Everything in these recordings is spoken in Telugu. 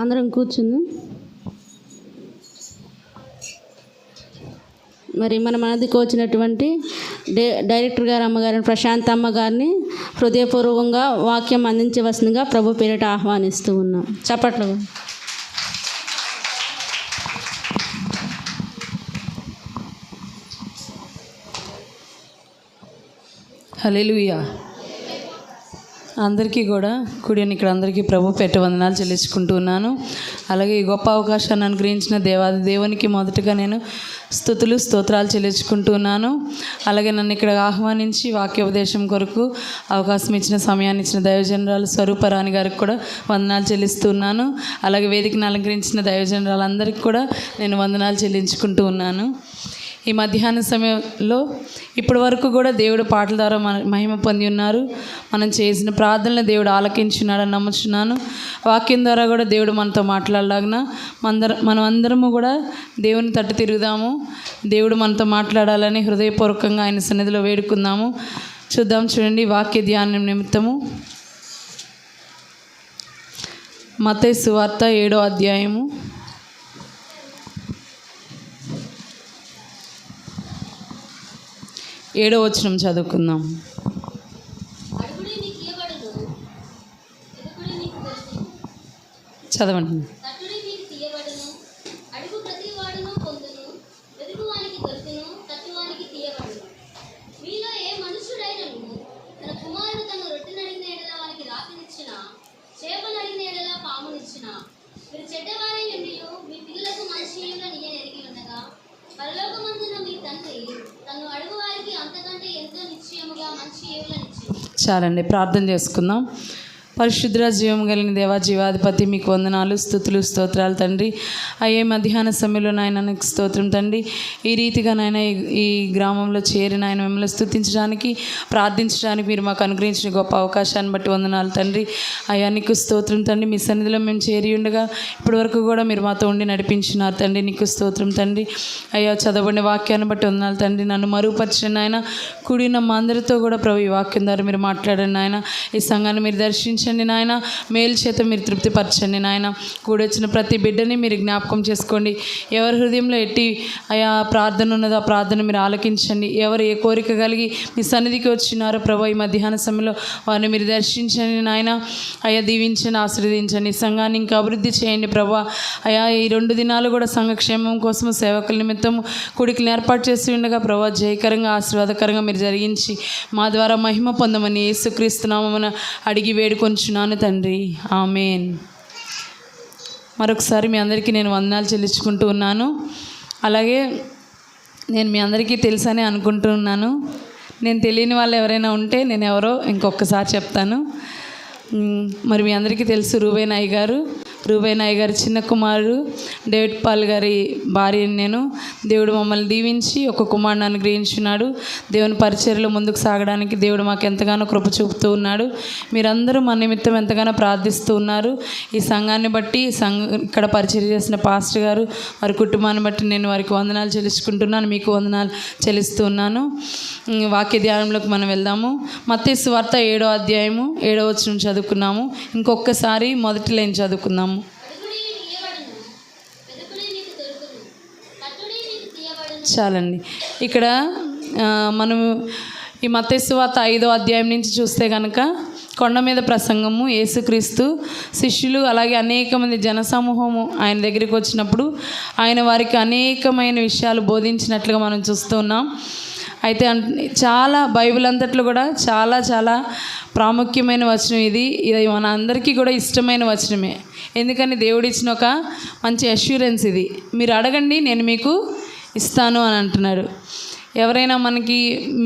అందరం కూర్చుంది. మరి మన మనదికి వచ్చినటువంటి డైరెక్టర్ గారు అమ్మగారిని ప్రశాంత్ అమ్మ గారిని హృదయపూర్వకంగా వాక్యం అందించవలసిందిగా ప్రభు పేరిట ఆహ్వానిస్తూ ఉన్నాం. చప్పట్లు. హల్లెలూయా. అందరికీ కూడా కూడిన ఇక్కడ అందరికీ ప్రభు పెట్ట వందనాలు చెల్లించుకుంటూ ఉన్నాను. అలాగే ఈ గొప్ప అవకాశాన్ని అనుగ్రహించిన దేవునికి మొదటగా నేను స్తోత్రాలు చెల్లించుకుంటూ ఉన్నాను. అలాగే నన్ను ఇక్కడ ఆహ్వానించి వాక్యోపదేశం కొరకు అవకాశం ఇచ్చిన సమయాన్ని ఇచ్చిన దైవజనరాలు స్వరూపరాణి గారికి కూడా వందనాలు చెల్లిస్తున్నాను. అలాగే వేదికను అలంకరించిన దైవజనరాలు అందరికీ కూడా నేను వందనాలు చెల్లించుకుంటూ ఉన్నాను. ఈ మధ్యాహ్న సమయంలో ఇప్పటి వరకు కూడా దేవుడు పాటల ద్వారా మహిమ పొంది ఉన్నారు. మనం చేసిన ప్రార్థనలు దేవుడు ఆలకించున్నాడని నమ్ముచున్నాను. వాక్యం ద్వారా కూడా దేవుడు మనతో మాట్లాడలాగిన మనం అందరము కూడా దేవుని తట్టు తిరుగుదాము. దేవుడు మనతో మాట్లాడాలని హృదయపూర్వకంగా ఆయన సన్నిధిలో వేడుకుందాము. చూడండి వాక్య ధ్యానం నిమిత్తము మత్తయి సువార్త 7వ అధ్యాయము 7వ వచనం చదువుకుందాం. చదవండి. చాలండి, ప్రార్థన చేసుకుందాం. పరిశుద్ర జీవం కలిగిన దేవా, జీవాధిపతి, మీకు వందనాలు, స్తుతులు, స్తోత్రాలు తండ్రి. అయ్యే మధ్యాహ్న సమయంలో నాయన నాకు స్తోత్రం తండ్రి. ఈ రీతిగా నాయన ఈ గ్రామంలో చేరిన ఆయన మిమ్మల్ని స్తుతించడానికి, ప్రార్థించడానికి మీరు మాకు అనుగ్రహించిన గొప్ప అవకాశాన్ని బట్టి వందనాలు తండ్రి. అయ్యా నీకు స్తోత్రం తండ్రి. మీ సన్నిధిలో మేము చేరి ఉండగా ఇప్పటి వరకు కూడా మీరు మాతో ఉండి నడిపించినారు తండ్రి. నీకు స్తోత్రం తండ్రి. అయ్యా చదవండి వాక్యాన్ని బట్టి వందనాలు తండ్రి. నన్ను మరుగుపరచండి ఆయన. కూడిన మా అందరితో కూడా ప్రభు ఈ వాక్యం ద్వారా మీరు మాట్లాడండి ఆయన. ఈ సంఘాన్ని మీరు దర్శించండి నాయన. మేలు చేత మీరు తృప్తిపరచండి నాయన. కూడొచ్చిన ప్రతి బిడ్డని మీరు జ్ఞాపకం చేసుకోండి. ఎవరి హృదయంలో ఎట్టి అయా ప్రార్థన ఉన్నదో ఆ ప్రార్థన మీరు ఆలకించండి. ఎవరు ఏ కోరిక కలిగి మీ సన్నిధికి వచ్చినారో ప్రభు ఈ మధ్యాహ్న సమయంలో వారిని మీరు దర్శించండి నాయన. అయ్యా దీవించండి, ఆశీర్వదించండి. సంఘాన్ని ఇంకా అభివృద్ధి చేయండి ప్రభు. అయా ఈ 2 దినాలు కూడా సంఘక్షేమం కోసం సేవకుల నిమిత్తం కూడికలు ఏర్పాటు చేసి ఉండగా ప్రభు జయకరంగా ఆశీర్వాదకరంగా మీరు జరిగించి మా ద్వారా మహిమ పొందమని యేసుక్రీస్తు నామమున అడిగి వేడుకొంచున్నాను తండ్రి. ఆమేన్. మరొకసారి మీ అందరికీ నేను వందనాలు చెల్లించుకుంటూ ఉన్నాను. అలాగే నేను మీ అందరికీ తెలుసని అనుకుంటున్నాను. నేను తెలియని వాళ్ళు ఎవరైనా ఉంటే నేను ఎవరో ఇంకొకసారి చెప్తాను. మరి మీ అందరికీ తెలుసు రూబేన్ అయ్య గారు చిన్న కుమారుడు డేవిడ్ పాల్ గారి భార్యని నేను. దేవుడు మమ్మల్ని దీవించి ఒక కుమారుని అనుగ్రహించున్నాడు. దేవుని పరిచర్యలో ముందుకు సాగడానికి దేవుడు మాకు ఎంతగానో కృప చూపుతూ ఉన్నాడు. మీరందరూ మా నిమిత్తం ఎంతగానో ప్రార్థిస్తూ ఉన్నారు. ఈ సంఘాన్ని బట్టి ఇక్కడ పరిచర్య చేసిన పాస్టర్ గారు వారి కుటుంబాన్ని బట్టి నేను వారికి వందనాలు చెల్లించుకుంటున్నాను. మీకు వందనాలు చెల్లిస్తూ ఉన్నాను. వాక్య ధ్యానంలోకి మనం వెళ్దాము. మత్తయి సువార్త 7వ అధ్యాయము 7వ వచనం చదువుకున్నాము. ఇంకొకసారి మొదటి లైన్ చదువుకుందాము. చాలండి. ఇక్కడ మనం ఈ మత్తయి సువార్త 5వ అధ్యాయం నుంచి చూస్తే కనుక కొండ మీద ప్రసంగము, యేసుక్రీస్తు శిష్యులు అలాగే అనేక మంది జనసమూహము ఆయన దగ్గరికి వచ్చినప్పుడు ఆయన వారికి అనేకమైన విషయాలు బోధించినట్లుగా మనం చూస్తూ ఉన్నాం. అయితే చాలా బైబిల్ అంతట్లో కూడా చాలా చాలా ప్రాముఖ్యమైన వచనం ఇది మన అందరికీ కూడా ఇష్టమైన వచనమే. ఎందుకని దేవుడు ఇచ్చిన ఒక మంచి అష్యూరెన్స్ ఇది. మీరు అడగండి నేను మీకు ఇస్తాను అని అంటున్నాడు. ఎవరైనా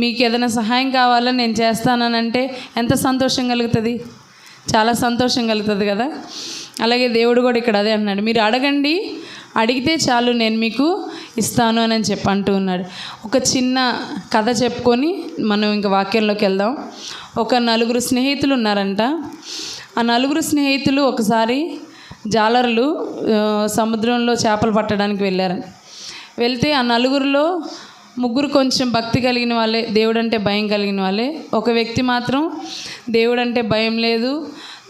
మీకు ఏదైనా సహాయం కావాలని నేను చేస్తానని అంటే ఎంత సంతోషం కలుగుతుంది, చాలా సంతోషం కలుగుతుంది కదా. అలాగే దేవుడు కూడా ఇక్కడ అదే అన్నాడు, మీరు అడగండి, అడిగితే చాలు నేను మీకు ఇస్తాను అని అంటూ ఉన్నాడు. ఒక చిన్న కథ చెప్పుకొని మనం ఇంకా వాక్యంలోకి వెళ్దాం. ఒక 4 స్నేహితులు ఉన్నారంట. ఆ 4 స్నేహితులు ఒకసారి జాలరులు సముద్రంలో చేపలు పట్టడానికి వెళ్తే ఆ 4లో 3 కొంచెం భక్తి కలిగిన వాళ్ళే, దేవుడంటే భయం కలిగిన వాళ్ళే. ఒక వ్యక్తి మాత్రం దేవుడంటే భయం లేదు,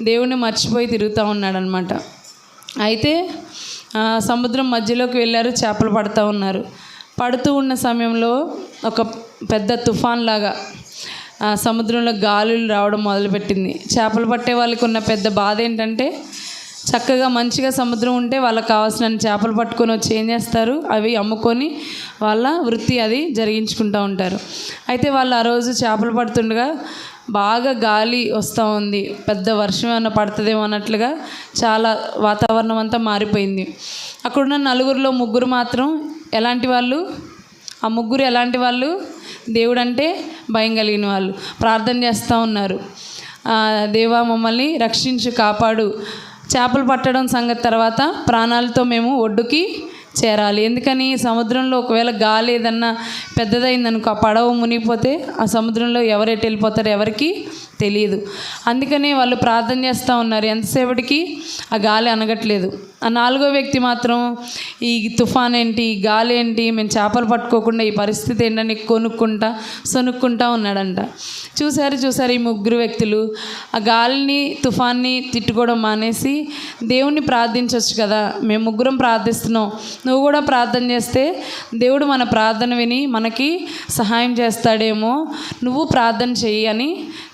దేవుడిని మర్చిపోయి తిరుగుతూ ఉన్నాడనమాట. అయితే సముద్రం మధ్యలోకి వెళ్ళారు, చేపలు పడుతూ ఉన్నారు. పడుతూ ఉన్న సమయంలో ఒక పెద్ద తుఫాన్ లాగా సముద్రంలో గాలులు రావడం మొదలుపెట్టింది. చేపలు పట్టే వాళ్ళకి ఉన్న పెద్ద బాధ ఏంటంటే, చక్కగా మంచిగా సముద్రం ఉంటే వాళ్ళకి కావాల్సిన చేపలు పట్టుకొని వచ్చి ఏం చేస్తారు, అవి అమ్ముకొని వాళ్ళ వృత్తి అది జరిగించుకుంటూ ఉంటారు. అయితే వాళ్ళు ఆ రోజు చేపలు పడుతుండగా బాగా గాలి వస్తూ ఉంది, పెద్ద వర్షం ఏమైనా పడుతుందేమో అన్నట్లుగా చాలా వాతావరణం అంతా మారిపోయింది. అక్కడున్న నలుగురిలో ముగ్గురు మాత్రం ఎలాంటి వాళ్ళు? ఆ ముగ్గురు ఎలాంటి వాళ్ళు? దేవుడు అంటే భయం కలిగిన వాళ్ళు. ప్రార్థన చేస్తూ ఉన్నారు, దేవా మమ్మల్ని రక్షించు, కాపాడు, చేపలు పట్టడం సంగతి తర్వాత ప్రాణాలతో మేము ఒడ్డుకి చేరాలి. ఎందుకని? సముద్రంలో ఒకవేళ గాలి ఏదన్నా పెద్దదైందనుకో, ఆ పడవ మునిగిపోతే ఆ సముద్రంలో ఎవరెటు వెళ్ళిపోతారో ఎవరికి తెలియదు. అందుకని వాళ్ళు ప్రార్థన చేస్తూ ఉన్నారు. ఎంతసేపటికి ఆ గాలి అనగట్లేదు. ఆ నాలుగో వ్యక్తి మాత్రం ఈ తుఫాన్ ఏంటి, ఈ గాలి ఏంటి, మేము చేపలు పట్టుకోకుండా ఈ పరిస్థితి ఏంటని సొనుక్కుంటా ఉన్నాడంట. చూశారు ఈ ముగ్గురు వ్యక్తులు ఆ గాలిని, తుఫాన్ని తిట్టుకోవడం మానేసి దేవుణ్ణి ప్రార్థించవచ్చు కదా, మేము ముగ్గురం ప్రార్థిస్తున్నాం, నువ్వు కూడా ప్రార్థన చేస్తే దేవుడు మన ప్రార్థన విని మనకి సహాయం చేస్తాడేమో, నువ్వు ప్రార్థన చెయ్యి అని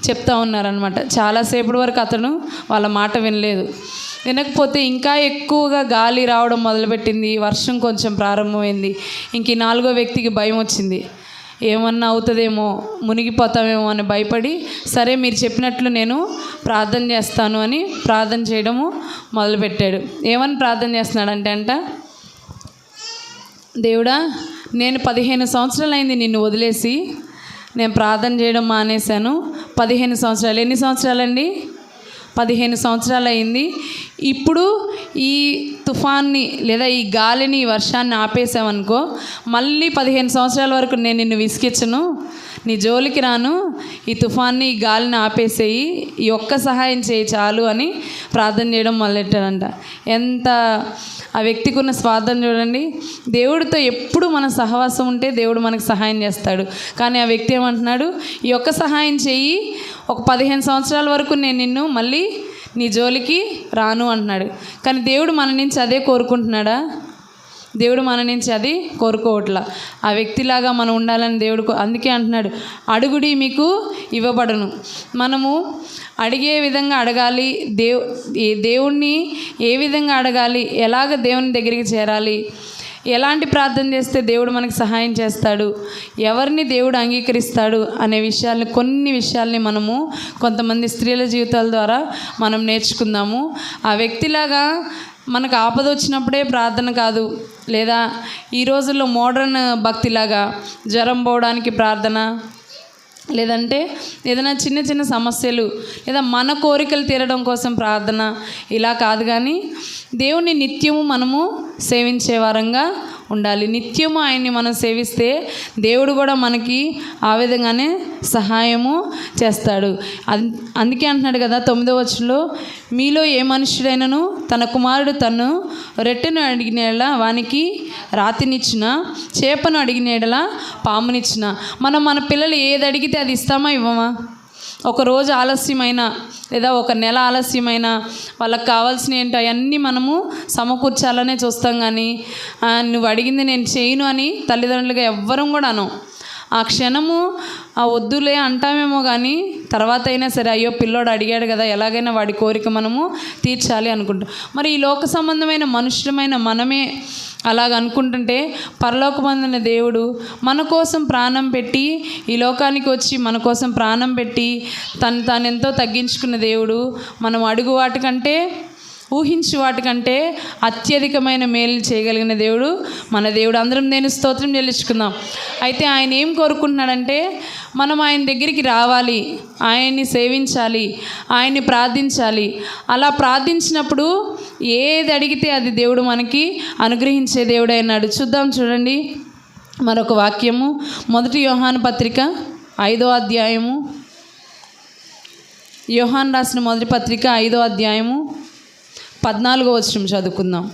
చెప్తా ఉన్నారనమాట. చాలాసేపటి వరకు అతను వాళ్ళ మాట వినలేదు. వినకపోతే ఇంకా ఎక్కువగా గాలి రావడం మొదలుపెట్టింది, వర్షం కొంచెం ప్రారంభమైంది. ఇంక ఈ నాలుగో వ్యక్తికి భయం వచ్చింది, ఏమన్నా అవుతుందేమో, మునిగిపోతామేమో అని భయపడి, సరే మీరు చెప్పినట్లు నేను ప్రార్థన చేస్తాను అని ప్రార్థన చేయడము మొదలుపెట్టాడు. ఏమని ప్రార్థన చేస్తున్నాడంటే దేవుడా, నేను 15 సంవత్సరాలు అయింది నిన్ను వదిలేసి, నేను ప్రార్థన చేయడం మానేశాను. 15 సంవత్సరాలు. ఎన్ని సంవత్సరాలండి? 15 సంవత్సరాలు అయింది. ఇప్పుడు ఈ తుఫాన్ని లేదా ఈ గాలిని, ఈ వర్షాన్ని ఆపేసామనుకో, మళ్ళీ 15 సంవత్సరాల వరకు నేను నిన్ను విసిగించను, నీ జోలికి రాను, ఈ తుఫాన్ని, ఈ గాలిని ఆపేసేయి, ఈ ఒక్క సహాయం చేయి చాలు అని ప్రార్థన చేయడం మొదలెట్టాడంట. ఎంత ఆ వ్యక్తికి ఉన్న స్వార్థం చూడండి. దేవుడితో ఎప్పుడు మన సహవాసం ఉంటే దేవుడు మనకు సహాయం చేస్తాడు. కానీ ఆ వ్యక్తి ఏమంటున్నాడు, ఈ ఒక్క సహాయం చెయ్యి, ఒక 15 సంవత్సరాల వరకు నేను నిన్ను మళ్ళీ నీ జోలికి రాను అంటున్నాడు. కానీ దేవుడు మన నుంచి అదే కోరుకుంటున్నాడా? దేవుడు మన నుంచి అది కోరుకోవట్లా. ఆ వ్యక్తిలాగా మనం ఉండాలని దేవుడు అందుకే అంటున్నాడు, అడుగుడి మీకు ఇవ్వబడును. మనము అడిగే విధంగా అడగాలి. దేవుణ్ణి ఏ విధంగా అడగాలి, ఎలాగ దేవుని దగ్గరికి చేరాలి, ఎలాంటి ప్రార్థన చేస్తే దేవుడు మనకు సహాయం చేస్తాడు, ఎవరిని దేవుడు అంగీకరిస్తాడు అనే విషయాల్ని, కొన్ని విషయాల్ని మనము కొంతమంది స్త్రీల జీవితాల ద్వారా మనం నేర్చుకుందాము. ఆ వ్యక్తిలాగా మనకు ఆపద వచ్చినప్పుడే ప్రార్థన కాదు, లేదా ఈ రోజుల్లో మోడర్న్ భక్తిలాగా జ్వరం పోవడానికి ప్రార్థన, లేదంటే ఏదైనా చిన్న చిన్న సమస్యలు లేదా మన కోరికలు తీరడం కోసం ప్రార్థన, ఇలా కాదు. కానీ దేవుని నిత్యము మనము సేవించే వారంగా ఉండాలి. నిత్యము ఆయన్ని మనం సేవిస్తే దేవుడు కూడా మనకి ఆ విధంగానే సహాయము చేస్తాడు. అందుకే అంటున్నాడు కదా 9వ వచనంలో, మీలో ఏ మనుష్యుడైనను తన కుమారుడు తను రొట్టెను అడిగినేలా వానికి రాతినిచ్చిన, చేపను అడిగినేలా పామునిచ్చిన. మనం మన పిల్లలు ఏది అడిగితే అది ఇస్తామా, ఇవ్వమా? ఒక రోజు ఆలస్యమైనా లేదా ఒక నెల ఆలస్యమైనా వాళ్ళకి కావాల్సిన ఏంటో అవన్నీ మనము సమకూర్చాలనే చూస్తాం. కానీ నువ్వు అడిగింది నేను చేయను అని తల్లిదండ్రులుగా ఎవ్వరం కూడా అనం. ఆ క్షణము ఆ వద్దులే అంటామేమో, కానీ తర్వాత అయినా సరే అయ్యో పిల్లోడు అడిగాడు కదా, ఎలాగైనా వాడి కోరిక మనము తీర్చాలి అనుకుంటాం. మరి ఈ లోక సంబంధమైన మనుషులమైన మనమే అలాగ అనుకుంటుంటే, పరలోకమందున దేవుడు మన కోసం ప్రాణం పెట్టి ఈ లోకానికి వచ్చి మన కోసం ప్రాణం పెట్టి తాను ఎంతో తగ్గించుకున్న దేవుడు, మనం అడుగు వాటికంటే ఊహించు వాటికంటే అత్యధికమైన మేలు చేయగలిగిన దేవుడు మన దేవుడు. అందరం నేను స్తోత్రం చెల్లించుకుందాం. అయితే ఆయన ఏం కోరుకుంటున్నాడంటే, మనం ఆయన దగ్గరికి రావాలి, ఆయన్ని సేవించాలి, ఆయన్ని ప్రార్థించాలి. అలా ప్రార్థించినప్పుడు ఏది అడిగితే అది దేవుడు మనకి అనుగ్రహించే దేవుడు అన్నాడు. చూడండి మరొక వాక్యము, 1 యోహాను పత్రిక 5వ అధ్యాయము, యోహాను రాసిన మొదటి పత్రిక 5వ అధ్యాయము 14వ వచనం చదువుకుందాం.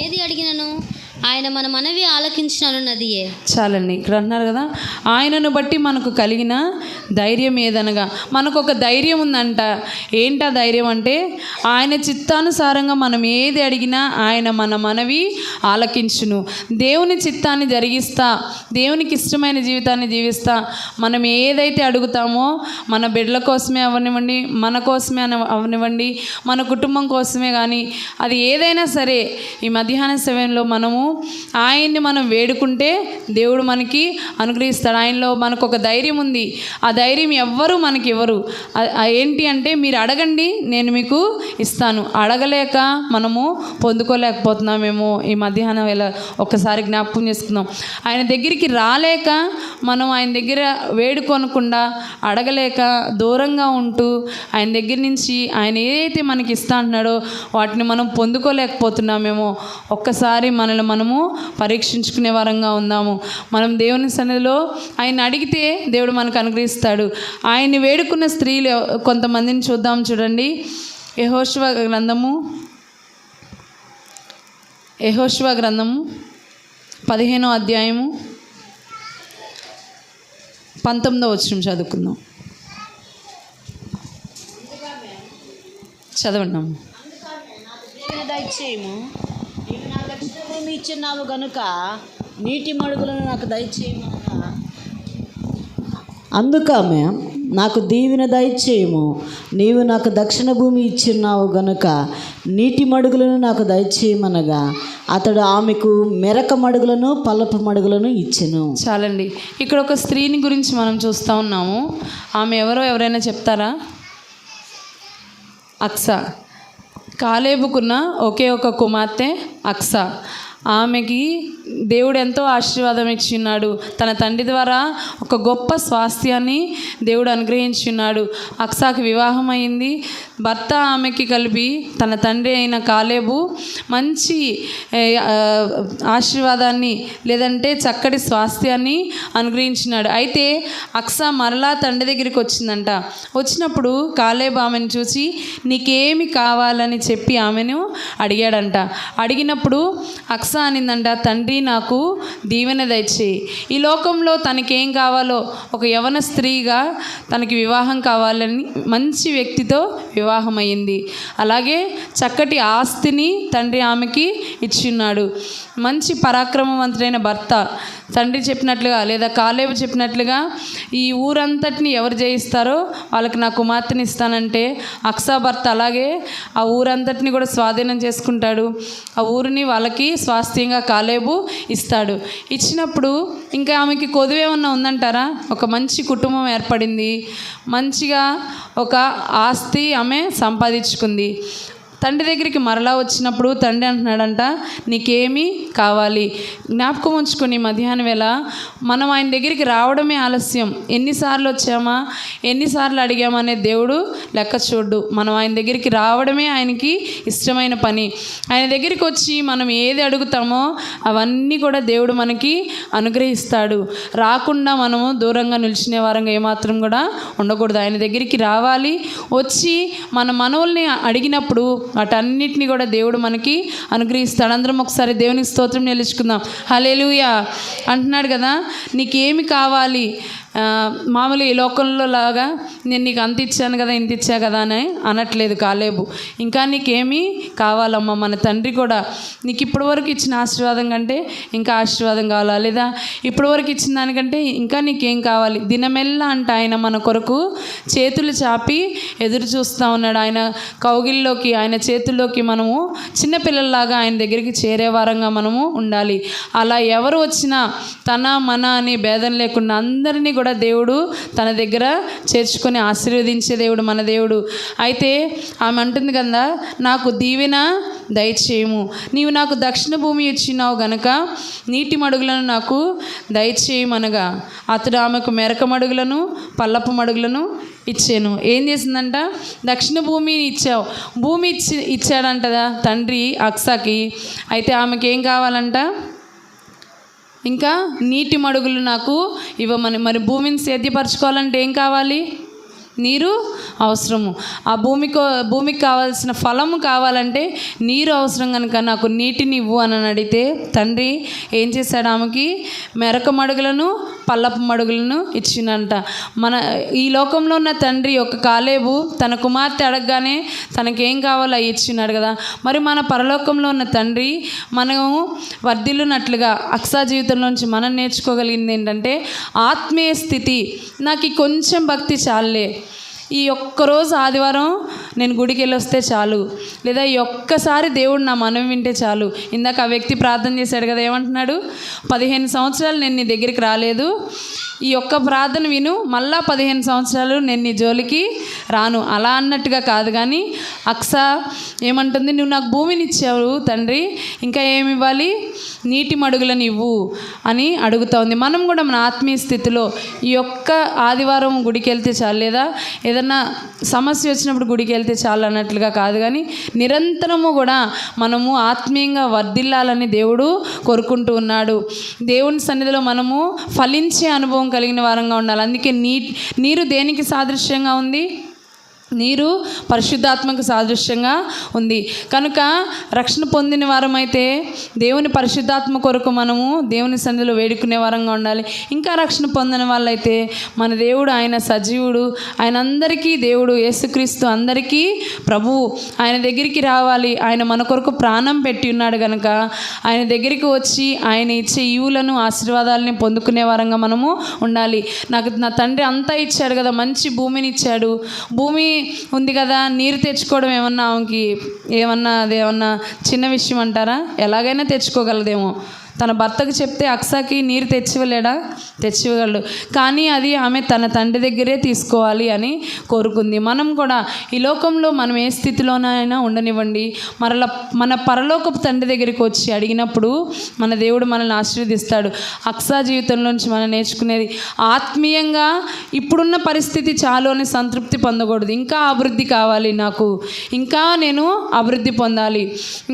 ఏది అడిగినను ఆయన మన మనవి ఆలకించినన్నదియే. చాలండి. ఇక్కడ అంటున్నారు కదా, ఆయనను బట్టి మనకు కలిగిన ధైర్యం ఏదనగా, మనకు ఒక ధైర్యం ఉందంట. ఏంటా ధైర్యం అంటే, ఆయన చిత్తానుసారంగా మనం ఏది అడిగినా ఆయన మన మనవి ఆలకించును. దేవుని చిత్తాన్ని జరిగిస్తా, దేవునికి ఇష్టమైన జీవితాన్ని జీవిస్తా, మనం ఏదైతే అడుగుతామో మన బిడ్డల కోసమే అవనివ్వండి, మన కోసమే అవనివ్వండి, మన కుటుంబం కోసమే కానీ, అది ఏదైనా సరే ఈ మధ్యాహ్న సమయంలో మనము ఆయన్ని మనం వేడుకుంటే దేవుడు మనకి అనుగ్రహిస్తాడు. ఆయనలో మనకు ఒక ధైర్యం ఉంది. ఆ ధైర్యం ఎవ్వరూ మనకి ఇవ్వరు. ఏంటి అంటే, మీరు అడగండి నేను మీకు ఇస్తాను. అడగలేక మనము పొందుకోలేకపోతున్నామేమో. ఈ మధ్యాహ్నం వేళ ఒక్కసారి జ్ఞాపకం చేసుకుందాం. ఆయన దగ్గరికి రాలేక, మనం ఆయన దగ్గర వేడుకొనకుండా, అడగలేక దూరంగా ఉంటూ, ఆయన దగ్గర నుంచి ఆయన ఏదైతే మనకి ఇస్తా అంటున్నాడో వాటిని మనం పొందుకోలేకపోతున్నామేమో. ఒక్కసారి మనల్ని మనము పరీక్షించుకునే వారంగా ఉందాము. మనం దేవుని సన్నిధిలో ఆయన అడిగితే దేవుడు మనకు అనుగ్రహిస్తాడు. ఆయన్ని వేడుకున్న స్త్రీలు కొంతమందిని చూద్దాం. చూడండి, యెహోషువ గ్రంథము 15వ అధ్యాయము 19వ వచనం చదువుకుందాం. చదవండి. దయచేయము, నీవు నాకు దక్షిణ భూమి ఇచ్చినావు గనుక నీటి మడుగులను నాకు దయచేయము. అందుకామె, నాకు దీవెన దయచేయము, నీవు నాకు దక్షిణ భూమి ఇచ్చిన్నావు గనుక నీటి మడుగులను నాకు దయచేయమనగా అతడు ఆమెకు మెరక మడుగులను పల్లపు మడుగులను ఇచ్చెను. చాలండి. ఇక్కడ ఒక స్త్రీని గురించి మనం చూస్తూ ఉన్నాము. ఆమె ఎవరైనా చెప్తారా? అక్సా. కాలేబుకున్న ఒకే ఒక కుమార్తె అక్సా. ఆమెకి దేవుడు ఎంతో ఆశీర్వాదం ఇచ్చిన్నాడు. తన తండ్రి ద్వారా ఒక గొప్ప స్వాస్థ్యాన్ని దేవుడు అనుగ్రహించున్నాడు. అక్సాకి వివాహం అయింది. భర్త ఆమెకి కలిపి తన తండ్రి అయిన కాలేబు మంచి ఆశీర్వాదాన్ని, లేదంటే చక్కటి స్వాస్థ్యాన్ని అనుగ్రహించినాడు. అయితే అక్సా మరలా తండ్రి దగ్గరికి వచ్చిందంట. వచ్చినప్పుడు కాలేబు ఆమెను చూసి నీకేమి కావాలని చెప్పి ఆమెను అడిగాడంట. అడిగినప్పుడు అక్సా అనిందంట, తండ్రి నాకు దీవెన దయచేయి. ఈ లోకంలో తనకేం కావాలో, ఒక యవన స్త్రీగా తనకి వివాహం కావాలని మంచి వ్యక్తితో వివాహం అయ్యింది. అలాగే చక్కటి ఆస్తిని తండ్రి ఆమెకి ఇచ్చిన్నాడు. మంచి పరాక్రమవంతుడైన భర్త. తండ్రి చెప్పినట్లుగా లేదా కాలేబు చెప్పినట్లుగా ఈ ఊరంతటిని ఎవరు జయిస్తారో వాళ్ళకి నా కుమార్తెని ఇస్తానంటే అక్సా భర్త అలాగే ఆ ఊరంతటిని కూడా స్వాధీనం చేసుకుంటాడు. ఆ ఊరిని వాళ్ళకి స్వాస్థ్యంగా కాలేబు ఇస్తాడు. ఇచ్చినప్పుడు ఇంకా ఆమెకి కొదువేమన్నా ఉందంటారా? ఒక మంచి కుటుంబం ఏర్పడింది. మంచిగా ఒక ఆస్తి ఆమె సంపాదించుకుంది. తండ్రి దగ్గరికి మరలా వచ్చినప్పుడు తండ్రి అంటున్నాడంట, నీకేమీ కావాలి? జ్ఞాపకం ఉంచుకొని మధ్యాహ్నం వేళ మనం ఆయన దగ్గరికి రావడమే ఆలస్యం. ఎన్నిసార్లు వచ్చామా, ఎన్నిసార్లు అడిగామనే దేవుడు లెక్క చూడు. మనం ఆయన దగ్గరికి రావడమే ఆయనకి ఇష్టమైన పని. ఆయన దగ్గరికి వచ్చి మనం ఏది అడుగుతామో అవన్నీ కూడా దేవుడు మనకి అనుగ్రహిస్తాడు. రాకుండా మనము దూరంగా నిలిచిన వారంగా ఏమాత్రం కూడా ఉండకూడదు. ఆయన దగ్గరికి రావాలి. వచ్చి మన మనవుల్ని అడిగినప్పుడు వాటన్నిటిని కూడా దేవుడు మనకి అనుగ్రహిస్తాడు. అందరం ఒకసారి దేవునికి స్తోత్రం నిలుచుకుందాం. హల్లెలూయా అంటున్నాడు కదా, నీకేమి కావాలి? మామూలు ఈ లోకంలో లాగా నేను నీకు అంత ఇచ్చాను కదా, ఇంత ఇచ్చా కదా అని అనట్లేదు కాలేబు. ఇంకా నీకేమీ కావాలమ్మా? మన తండ్రి కూడా నీకు ఇప్పటి వరకు ఇచ్చిన ఆశీర్వాదం కంటే ఇంకా ఆశీర్వాదం కావాలా? లేదా ఇప్పటి వరకు ఇచ్చిన దానికంటే ఇంకా నీకేం కావాలి? దినమెల్లా అంట ఆయన మన కొరకు చేతులు చాపి ఎదురు చూస్తూ ఉన్నాడు. ఆయన కౌగిల్లోకి, ఆయన చేతుల్లోకి మనము చిన్నపిల్లల్లాగా ఆయన దగ్గరికి చేరే వారంగా మనము ఉండాలి. అలా ఎవరు వచ్చినా తన మన అని భేదం లేకుండా అందరినీ కూడా దేవుడు తన దగ్గర చేర్చుకొని ఆశీర్వదించే దేవుడు మన దేవుడు. అయితే ఆమె అంటుంది కదా, నాకు దీవెన దయచేయము, నీవు నాకు దక్షిణ భూమి ఇచ్చినావు గనక నీటి మడుగులను నాకు దయచేయమనగా అతడు ఆమెకు మెరక మడుగులను పల్లపు మడుగులను ఇచ్చాను. ఏం చేసిందంట? దక్షిణ భూమిని ఇచ్చావు. భూమి ఇచ్చాడంటదా తండ్రి అక్సాకి. అయితే ఆమెకి ఏం కావాలంట? ఇంకా నీటి మడుగులు నాకు ఇవ్వమని. మరి భూమిని సేద్యపరచుకోవాలంటే ఏం కావాలి? నీరు అవసరము. ఆ భూమికి కావాల్సిన ఫలము కావాలంటే నీరు అవసరం కనుక నాకు నీటిని ఇవ్వు అని అడిగితే తండ్రి ఏం చేశాడు? ఆమెకి మెరక మడుగులను పల్లపు మడుగులను ఇచ్చిందంట. ఈ లోకంలో ఉన్న తండ్రి ఒక కాలేబు తన కుమార్తె అడగగానే తనకేం కావాలో అవి ఇచ్చినాడు కదా. మరి మన పరలోకంలో ఉన్న తండ్రి మనము వర్ధిల్లునట్లుగా అక్సా జీవితంలోంచి మనం నేర్చుకోగలిగింది ఏంటంటే ఆత్మీయ స్థితి. నాకు ఈ కొంచెం భక్తి చాలులే, ఈ ఒక్కరోజు ఆదివారం నేను గుడికి వెళ్ళి వస్తే చాలు, లేదా ఈ ఒక్కసారి దేవుడు నా మనం వింటే చాలు. ఇందాక ఆ వ్యక్తి ప్రార్థన చేశాడు కదా, ఏమంటున్నాడు? 15 సంవత్సరాలు నేను నీ దగ్గరికి రాలేదు, ఈ ఒక్క ప్రార్థన విను, మళ్ళా 15 సంవత్సరాలు నేను నీ జోలికి రాను అలా అన్నట్టుగా కాదు. కానీ అక్సా ఏమంటుంది? నువ్వు నాకు భూమిని ఇచ్చావు తండ్రి, ఇంకా ఏమి ఇవ్వాలి? నీటి మడుగులను ఇవ్వు అని అడుగుతా ఉంది. మనం కూడా మన ఆత్మీయ స్థితిలో ఈ ఒక్క ఆదివారం గుడికి వెళ్తే చాలు, లేదా ఏదన్నా సమస్య వచ్చినప్పుడు గుడికి వెళ్తే చాలు అన్నట్లుగా కాదు. కానీ నిరంతరము కూడా మనము ఆత్మీయంగా వర్ధిల్లాలని దేవుడు కోరుకుంటూ ఉన్నాడు. దేవుని సన్నిధిలో మనము ఫలించే అనుభవం కలిగిన వారంగా ఉండాలి. అందుకే నీరు దేనికి సాదృశ్యంగా ఉంది? నీరు పరిశుద్ధాత్మకు సాదృశ్యంగా ఉంది. కనుక రక్షణ పొందిన వారమైతే దేవుని పరిశుద్ధాత్మ కొరకు మనము దేవుని సన్నిధిలో వేడుకునే వారంగా ఉండాలి. ఇంకా రక్షణ పొందిన వాళ్ళైతే మన దేవుడు ఆయన సజీవుడు, ఆయన అందరికీ దేవుడు, యేసుక్రీస్తు అందరికీ ప్రభువు. ఆయన దగ్గరికి రావాలి. ఆయన మన కొరకు ప్రాణం పెట్టి ఉన్నాడు కనుక ఆయన దగ్గరికి వచ్చి ఆయన ఇచ్చే ఈవులను ఆశీర్వాదాలని పొందుకునే వారంగా మనము ఉండాలి. నాకు నా తండ్రి అంతా ఇచ్చాడు కదా, మంచి భూమిని ఇచ్చాడు. భూమి ఉంది కదా, నీరు తెచ్చుకోవడం ఏమన్నా ఆమెకి అదేమన్నా చిన్న విషయం అంటారా? ఎలాగైనా తెచ్చుకోగలదేమో. తన భర్తకు చెప్తే అక్సాకి నీరు తెచ్చివ్వగలడు. కానీ అది ఆమె తన తండ్రి దగ్గరే తీసుకోవాలి అని కోరుకుంది. మనం కూడా ఈ లోకంలో మనం ఏ స్థితిలోనైనా ఉండనివ్వండి, మన పరలోకపు తండ్రి దగ్గరికి వచ్చి అడిగినప్పుడు మన దేవుడు మనల్ని ఆశీర్వదిస్తాడు. అక్సా జీవితంలోంచి మనం నేర్చుకునేది ఆత్మీయంగా ఇప్పుడున్న పరిస్థితి చాలు అని సంతృప్తి పొందకూడదు. ఇంకా అభివృద్ధి కావాలి, నాకు ఇంకా నేను అభివృద్ధి పొందాలి,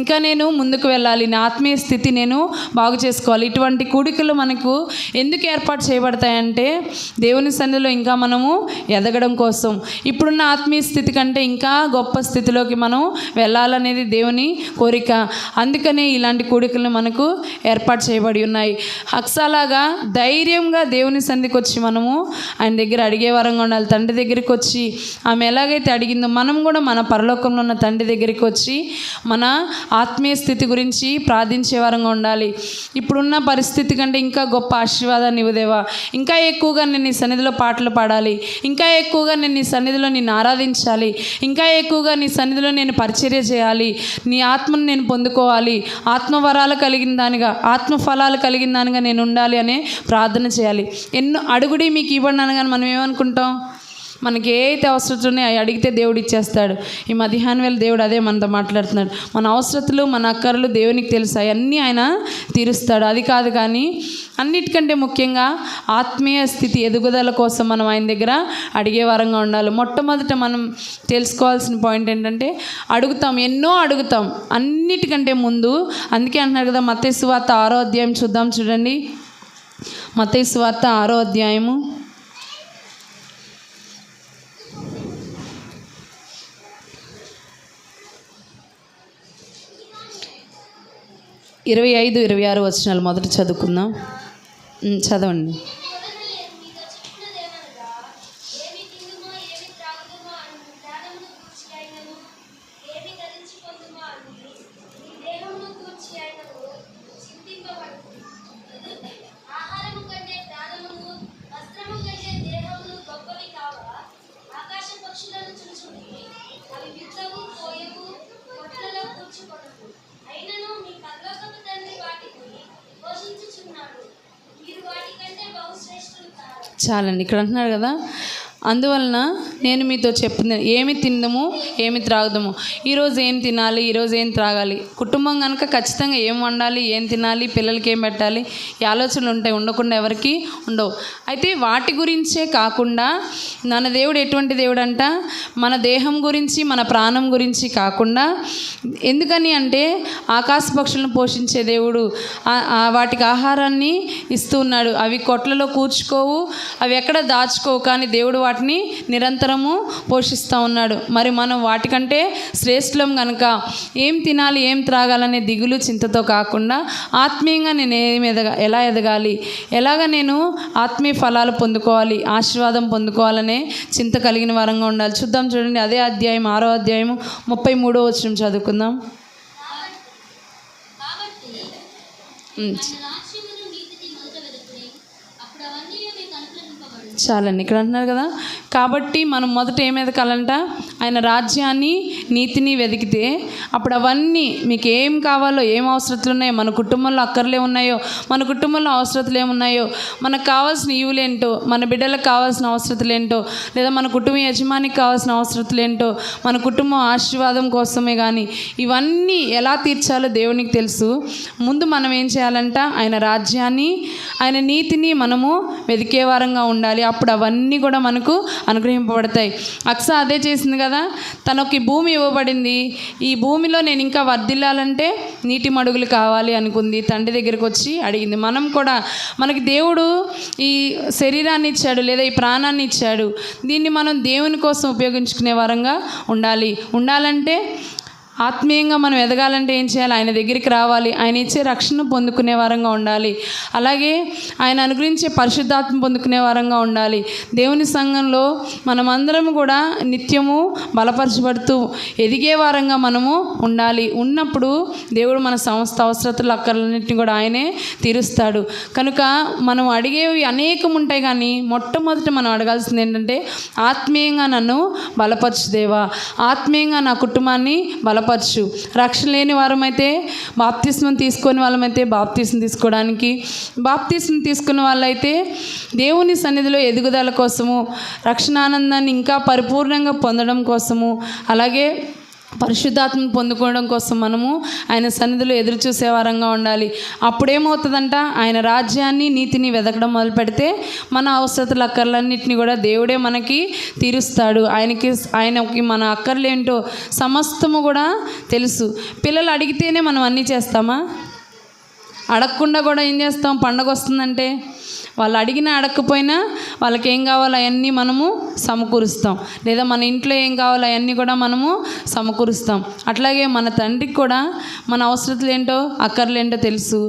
ఇంకా నేను ముందుకు వెళ్ళాలి, నా ఆత్మీయ స్థితి నేను బాగు చేసుకోవాలి. ఇటువంటి కూడికలు మనకు ఎందుకు ఏర్పాటు చేయబడతాయంటే దేవుని సన్నిధిలో ఇంకా మనము ఎదగడం కోసం. ఇప్పుడున్న ఆత్మీయ స్థితి కంటే ఇంకా గొప్ప స్థితిలోకి మనం వెళ్ళాలనేది దేవుని కోరిక. అందుకనే ఇలాంటి కూడికలు మనకు ఏర్పాటు చేయబడి ఉన్నాయి. అక్సాలాగా ధైర్యంగా దేవుని సన్నిధికి వచ్చి మనము ఆయన దగ్గర అడిగే వరంగా ఉండాలి. తండ్రి దగ్గరికి వచ్చి ఆమె ఎలాగైతే అడిగిందో మనం కూడా మన పరలోకంలో ఉన్న తండ్రి దగ్గరికి వచ్చి మన ఆత్మీయ స్థితి గురించి ప్రార్థించే వరంగా ఉండాలి. ఇప్పుడున్న పరిస్థితి కంటే ఇంకా గొప్ప ఆశీర్వాదాన్ని ఇవ్వదేవా, ఇంకా ఎక్కువగా నేను నీ సన్నిధిలో పాటలు పాడాలి, ఇంకా ఎక్కువగా నేను నీ సన్నిధిలో నిన్ను ఆరాధించాలి, ఇంకా ఎక్కువగా నీ సన్నిధిలో నేను పరిచర్య చేయాలి, నీ ఆత్మను నేను పొందుకోవాలి, ఆత్మవరాలు కలిగిన దానిగా, ఆత్మఫలాలు కలిగిన దానిగా నేను ఉండాలి అనే ప్రార్థన చేయాలి. ఎన్నో అడుగుడి మీకు ఇవ్వండి అనగానే మనం ఏమనుకుంటాం? మనకి ఏదైతే అవసరం ఉన్నాయో అవి అడిగితే దేవుడు ఇచ్చేస్తాడు. ఈ మధ్యాహ్నం వేళ దేవుడు అదే మనతో మాట్లాడుతున్నాడు. మన అవసరతలు, మన అక్కర్లు దేవునికి తెలుసు, అవన్నీ ఆయన తీరుస్తాడు. అది కాదు, కానీ అన్నిటికంటే ముఖ్యంగా ఆత్మీయ స్థితి ఎదుగుదల కోసం మనం ఆయన దగ్గర అడిగే వారంగా ఉండాలి. మొట్టమొదట మనం తెలుసుకోవాల్సిన పాయింట్ ఏంటంటే ఎన్నో అడుగుతాం అన్నిటికంటే ముందు. అందుకే అంటున్నారు కదా, మత్తయి సువార్త 6వ అధ్యాయం చూద్దాం, చూడండి. మత్తయి సువార్త 6వ అధ్యాయము 25-26 వచనాలు మొదట చదువుకుందాం. చదవండి. చాలండి. ఇక్కడ అంటున్నారు కదా, అందువలన నేను మీతో చెప్పింది ఏమి తిందము ఏమి త్రాగుదాము, ఈరోజు ఏం తినాలి, ఈరోజు ఏం త్రాగాలి. కుటుంబం కనుక ఖచ్చితంగా ఏం వండాలి, ఏం తినాలి, పిల్లలకి ఏం పెట్టాలి, ఈ ఆలోచనలు ఉంటాయి, ఉండకుండా ఎవరికి ఉండవు. అయితే వాటి గురించే కాకుండా మన దేవుడు ఎటువంటి దేవుడు అంట, మన దేహం గురించి, మన ప్రాణం గురించి కాకుండా, ఎందుకని అంటే ఆకాశ పక్షులను పోషించే దేవుడు వాటికి ఆహారాన్ని ఇస్తూ ఉన్నాడు. అవి కొట్లలో కూర్చుకోవు, అవి ఎక్కడ దాచుకోవు, కానీ దేవుడు వాటిని నిరంతరము పోషిస్తూ ఉన్నాడు. మరి మనం వాటికంటే శ్రేష్ఠులం కనుక ఏం తినాలి ఏం త్రాగాలనే దిగులు చింతతో కాకుండా ఆత్మీయంగా నేను ఎలా ఎదగాలి, ఎలాగ నేను ఆత్మీయ ఫలాలు పొందుకోవాలి, ఆశీర్వాదం పొందుకోవాలనే చింత కలిగిన వారంగా ఉండాలి. చూద్దాం, చూడండి, అదే అధ్యాయం 6వ అధ్యాయం 33వ వచనం చదువుకుందాం. చాలండి. ఇక్కడ అంటున్నారు కదా, కాబట్టి మనం మొదట ఏం ఎదగాలంట, ఆయన రాజ్యాన్ని నీతిని వెతికితే అప్పుడు అవన్నీ మీకు ఏం కావాలో, ఏం అవసరతలు ఉన్నాయో, మన కుటుంబంలో అక్కర్లే ఉన్నాయో, మన కుటుంబంలో అవసరతలు ఏమున్నాయో, మనకు కావాల్సిన ఈవులేంటో, మన బిడ్డలకు కావాల్సిన అవసరతలు ఏంటో, లేదా మన కుటుంబ యజమానికి కావాల్సిన అవసరతలు ఏంటో, మన కుటుంబం ఆశీర్వాదం కోసమే కానీ ఇవన్నీ ఎలా తీర్చాలో దేవునికి తెలుసు. ముందు మనం ఏం చేయాలంట, ఆయన రాజ్యాన్ని ఆయన నీతిని మనము వెతికే వారంగా ఉండాలి. అప్పుడు అవన్నీ కూడా మనకు అనుగ్రహింపబడతాయి. అక్స అదే చేసింది కదా, తనకి భూమి ఇవ్వబడింది, ఈ భూమిలో నేను ఇంకా వర్ధిల్లాలంటే నీటి మడుగులు కావాలి అనుకుంది. తండ్రి దగ్గరికి వచ్చి అడిగింది. మనం కూడా, మనకి దేవుడు ఈ శరీరాన్ని ఇచ్చాడు, లేదా ఈ ప్రాణాన్ని ఇచ్చాడు, దీన్ని మనం దేవుని కోసం ఉపయోగించుకునే వారంగా ఉండాలంటే ఆత్మీయంగా మనం ఎదగాలంటే ఏం చేయాలి, ఆయన దగ్గరికి రావాలి, ఆయన ఇచ్చే రక్షణ పొందుకునే వారంగా ఉండాలి. అలాగే ఆయన అనుగ్రహించే పరిశుద్ధాత్మ పొందుకునే వారంగా ఉండాలి. దేవుని సంఘంలో మనమందరం కూడా నిత్యము బలపరచబడుతూ ఎదిగే వారంగా మనము ఉండాలి. ఉన్నప్పుడు దేవుడు మన సమస్త అవసరతలు అక్కర్లన్నింటినీ కూడా ఆయనే తీరుస్తాడు. కనుక మనం అడిగేవి అనేకం ఉంటాయి, కానీ మొట్టమొదటి మనం అడగాల్సింది ఏంటంటే, ఆత్మీయంగా నన్ను బలపరచు దేవా, ఆత్మీయంగా నా కుటుంబాన్ని బలపరచు. రక్షణ లేని వారమైతే, బాప్తిస్మం తీసుకొని వాళ్ళమైతే బాప్తిస్మం తీసుకోవడానికి, బాప్తిస్మం తీసుకున్న వాళ్ళైతే దేవుని సన్నిధిలో ఎదుగుదల కోసము, రక్షణానందాన్ని ఇంకా పరిపూర్ణంగా పొందడం కోసము, అలాగే పరిశుద్ధాత్మను పొందుకోవడం కోసం మనము ఆయన సన్నిధిలో ఎదురు చూసే వారంగా ఉండాలి. అప్పుడేమవుతుందంట, ఆయన రాజ్యాన్ని నీతిని వెతకడం మొదలు పెడితే మన అవసరతల అక్కర్లన్నింటినీ కూడా దేవుడే మనకి తీరుస్తాడు. ఆయనకి మన అక్కర్లేంటో సమస్తము కూడా తెలుసు. పిల్లలు అడిగితేనే మనం అన్నీ చేస్తామా? అడగకుండా కూడా ఏం చేస్తాం? పండగ వస్తుందంటే వాళ్ళు అడిగినా అడగకపోయినా వాళ్ళకి ఏం కావాలో అవన్నీ మనము సమకూరుస్తాం, లేదా మన ఇంట్లో ఏం కావాలో అవన్నీ కూడా మనము సమకూరుస్తాం. అట్లాగే మన తండ్రికి కూడా మన అవసరతలు ఏంటో అక్కర్లేంటో తెలుసు.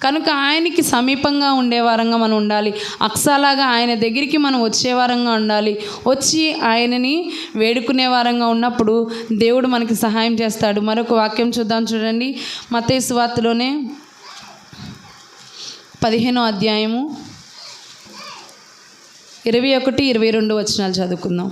కనుక ఆయనకి సమీపంగా ఉండే వారంగా మనం ఉండాలి. అక్సాలాగా ఆయన దగ్గరికి మనం వచ్చే వారంగా ఉండాలి. వచ్చి ఆయనని వేడుకునే వారంగా ఉన్నప్పుడు దేవుడు మనకి సహాయం చేస్తాడు. మరొక వాక్యం చూద్దాం, చూడండి, మత్తయి సువార్తలోనే 15వ అధ్యాయము 21-22 వచనాలు చదువుకుందాం.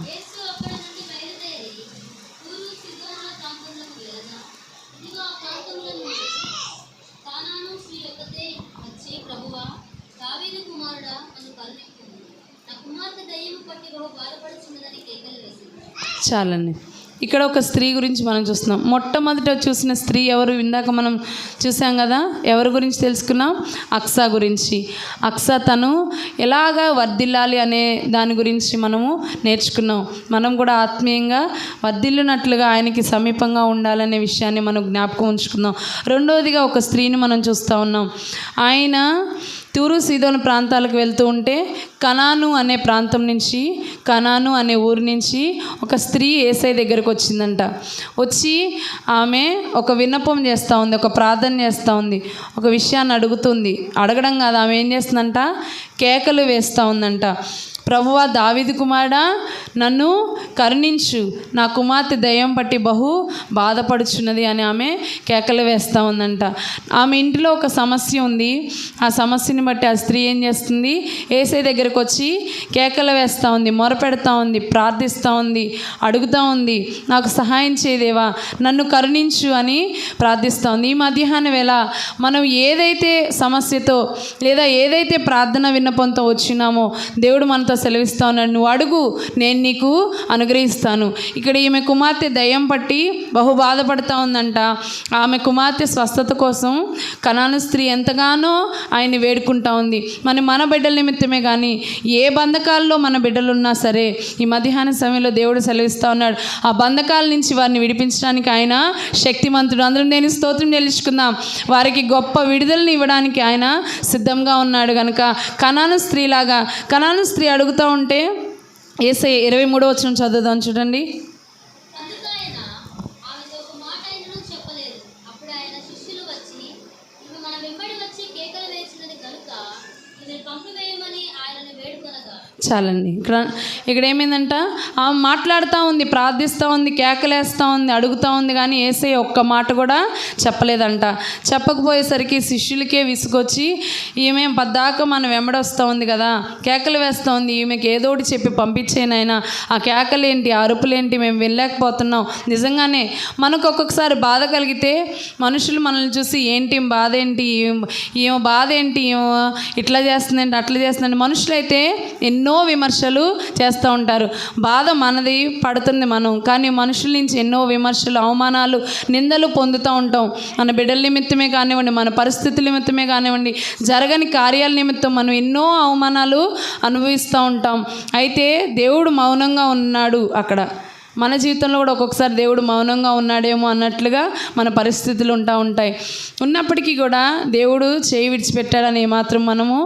చాలండి. ఇక్కడ ఒక స్త్రీ గురించి మనం చూస్తున్నాం. మొట్టమొదట చూసిన స్త్రీ ఎవరు? ఇందాక మనం చూసాం కదా, ఎవరి గురించి తెలుసుకున్నాం? అక్సా గురించి. అక్సా తను ఎలాగా వర్ధిల్లాలి అనే దాని గురించి మనము నేర్చుకున్నాం. మనం కూడా ఆత్మీయంగా వర్ధిల్లినట్లుగా ఆయనకి సమీపంగా ఉండాలనే విషయాన్ని మనం జ్ఞాపకం ఉంచుకుందాం. రెండవదిగా ఒక స్త్రీని మనం చూస్తూ ఉన్నాం. ఆయన తూరు సీదోను ప్రాంతాలకు వెళ్తూ ఉంటే కనాను అనే ప్రాంతం నుంచి, కనాను అనే ఊరి నుంచి ఒక స్త్రీ యేసయ్య దగ్గరకు వచ్చిందంట. వచ్చి ఆమె ఒక విన్నపం చేస్తూ ఉంది, ఒక ప్రార్థన చేస్తూ ఉంది, ఒక విషయాన్ని అడుగుతుంది. అడగడం కాదు, ఆమె ఏం చేస్తుందంట, కేకలు వేస్తూ ఉందంట. ప్రభువా, దావీదు కుమారుడా, నన్ను కరుణించు, నా కుమార్తె దయ్యం పట్టి బహు బాధపడుచున్నది అని ఆమె కేకలు వేస్తూ ఉందంట. ఆమె ఇంటిలో ఒక సమస్య ఉంది. ఆ సమస్యని బట్టి ఆ స్త్రీ ఏం చేస్తుంది, యేసయ్య దగ్గరకు వచ్చి కేకలు వేస్తూ ఉంది, మొరపెడతా ఉంది, ప్రార్థిస్తూ ఉంది, అడుగుతూ ఉంది, నాకు సహాయం చేయదేవా, నన్ను కరుణించు అని ప్రార్థిస్తూ ఉంది. ఈ మధ్యాహ్న వేళ మనం ఏదైతే సమస్యతో లేదా ఏదైతే ప్రార్థన విన్నపంతో వచ్చినామో దేవుడు మనతో సెలవిస్తా ఉన్నాడు, నువ్వు అడుగు, నేను నీకు అనుగ్రహిస్తాను. ఇక్కడ ఈమె కుమార్తె దయ్యం పట్టి బహు బాధపడుతూ ఉందంట. ఆమె కుమార్తె స్వస్థత కోసం కనాను స్త్రీ ఎంతగానో ఆయన్ని వేడుకుంటా ఉంది. మన బిడ్డల నిమిత్తమే కానీ ఏ బంధకాల్లో మన బిడ్డలున్నా సరే ఈ మధ్యాహ్న సమయంలో దేవుడు సెలవిస్తూ ఉన్నాడు, ఆ బంధకాల నుంచి వారిని విడిపించడానికి ఆయన శక్తిమంతుడు. అందరం నేను స్తోత్రం చెల్లించుకుందాం. వారికి గొప్ప విడుదలని ఇవ్వడానికి ఆయన సిద్ధంగా ఉన్నాడు. కనుక కనాను స్త్రీ అడుగుతూ ఉంటే యేసయ్య 23వ వచనం చదువుదాం చూడండి. అందుకు ఆయన ఆమెతో ఒక మాట అయినను చెప్పలేదు. అప్పుడు ఆయన శిష్యులు వచ్చి, ఈమె మన వెంబడి వచ్చి కేకలు వేసినది కనుక ఈమెను పంపివేయమని ఆయనను వేడుకొనగా. చాలండి. ఇక్కడ ఏమైందంట, ఆమె మాట్లాడుతూ ఉంది, ప్రార్థిస్తూ ఉంది, కేకలేస్తూ ఉంది, అడుగుతూ ఉంది, కానీ యేసయ్య ఒక్క మాట కూడా చెప్పలేదంట. చెప్పకపోయేసరికి శిష్యులకే విసుగొచ్చి, ఈమె పద్దాక మన వెంబడొస్తూ ఉంది కదా, కేకలు వేస్తూ ఉంది, ఈమెకి ఏదో ఒకటి చెప్పి పంపించేనైనా, ఆ కేకలేంటి, ఆ అరుపులేంటి, మేము వెళ్ళలేకపోతున్నాం. నిజంగానే మనకు ఒక్కొక్కసారి బాధ కలిగితే మనుషులు మనల్ని చూసి ఏంటి బాధ ఏంటి, ఏమో బాధ ఏంటి, ఏమో ఇట్లా చేస్తుందంటే అట్లా చేస్తుందంటే, మనుషులైతే ఎన్నో విమర్శలు చేస్తూ ఉంటారు. బాధ మనది పడుతుంది మనం, కానీ మనుషుల నుంచి ఎన్నో విమర్శలు, అవమానాలు, నిందలు పొందుతూ ఉంటాం. మన బిడ్డల నిమిత్తమే కానివ్వండి, మన పరిస్థితుల నిమిత్తమే కానివ్వండి, జరగని కార్యాల నిమిత్తం మనం ఎన్నో అవమానాలు అనుభవిస్తూ ఉంటాం. అయితే దేవుడు మౌనంగా ఉన్నాడు. అక్కడ మన జీవితంలో కూడా ఒక్కొక్కసారి దేవుడు మౌనంగా ఉన్నాడేమో అన్నట్లుగా మన పరిస్థితులు ఉంటాయి. ఉన్నప్పటికీ కూడా దేవుడు చేయి విడిచిపెట్టాడని ఏమాత్రం మనము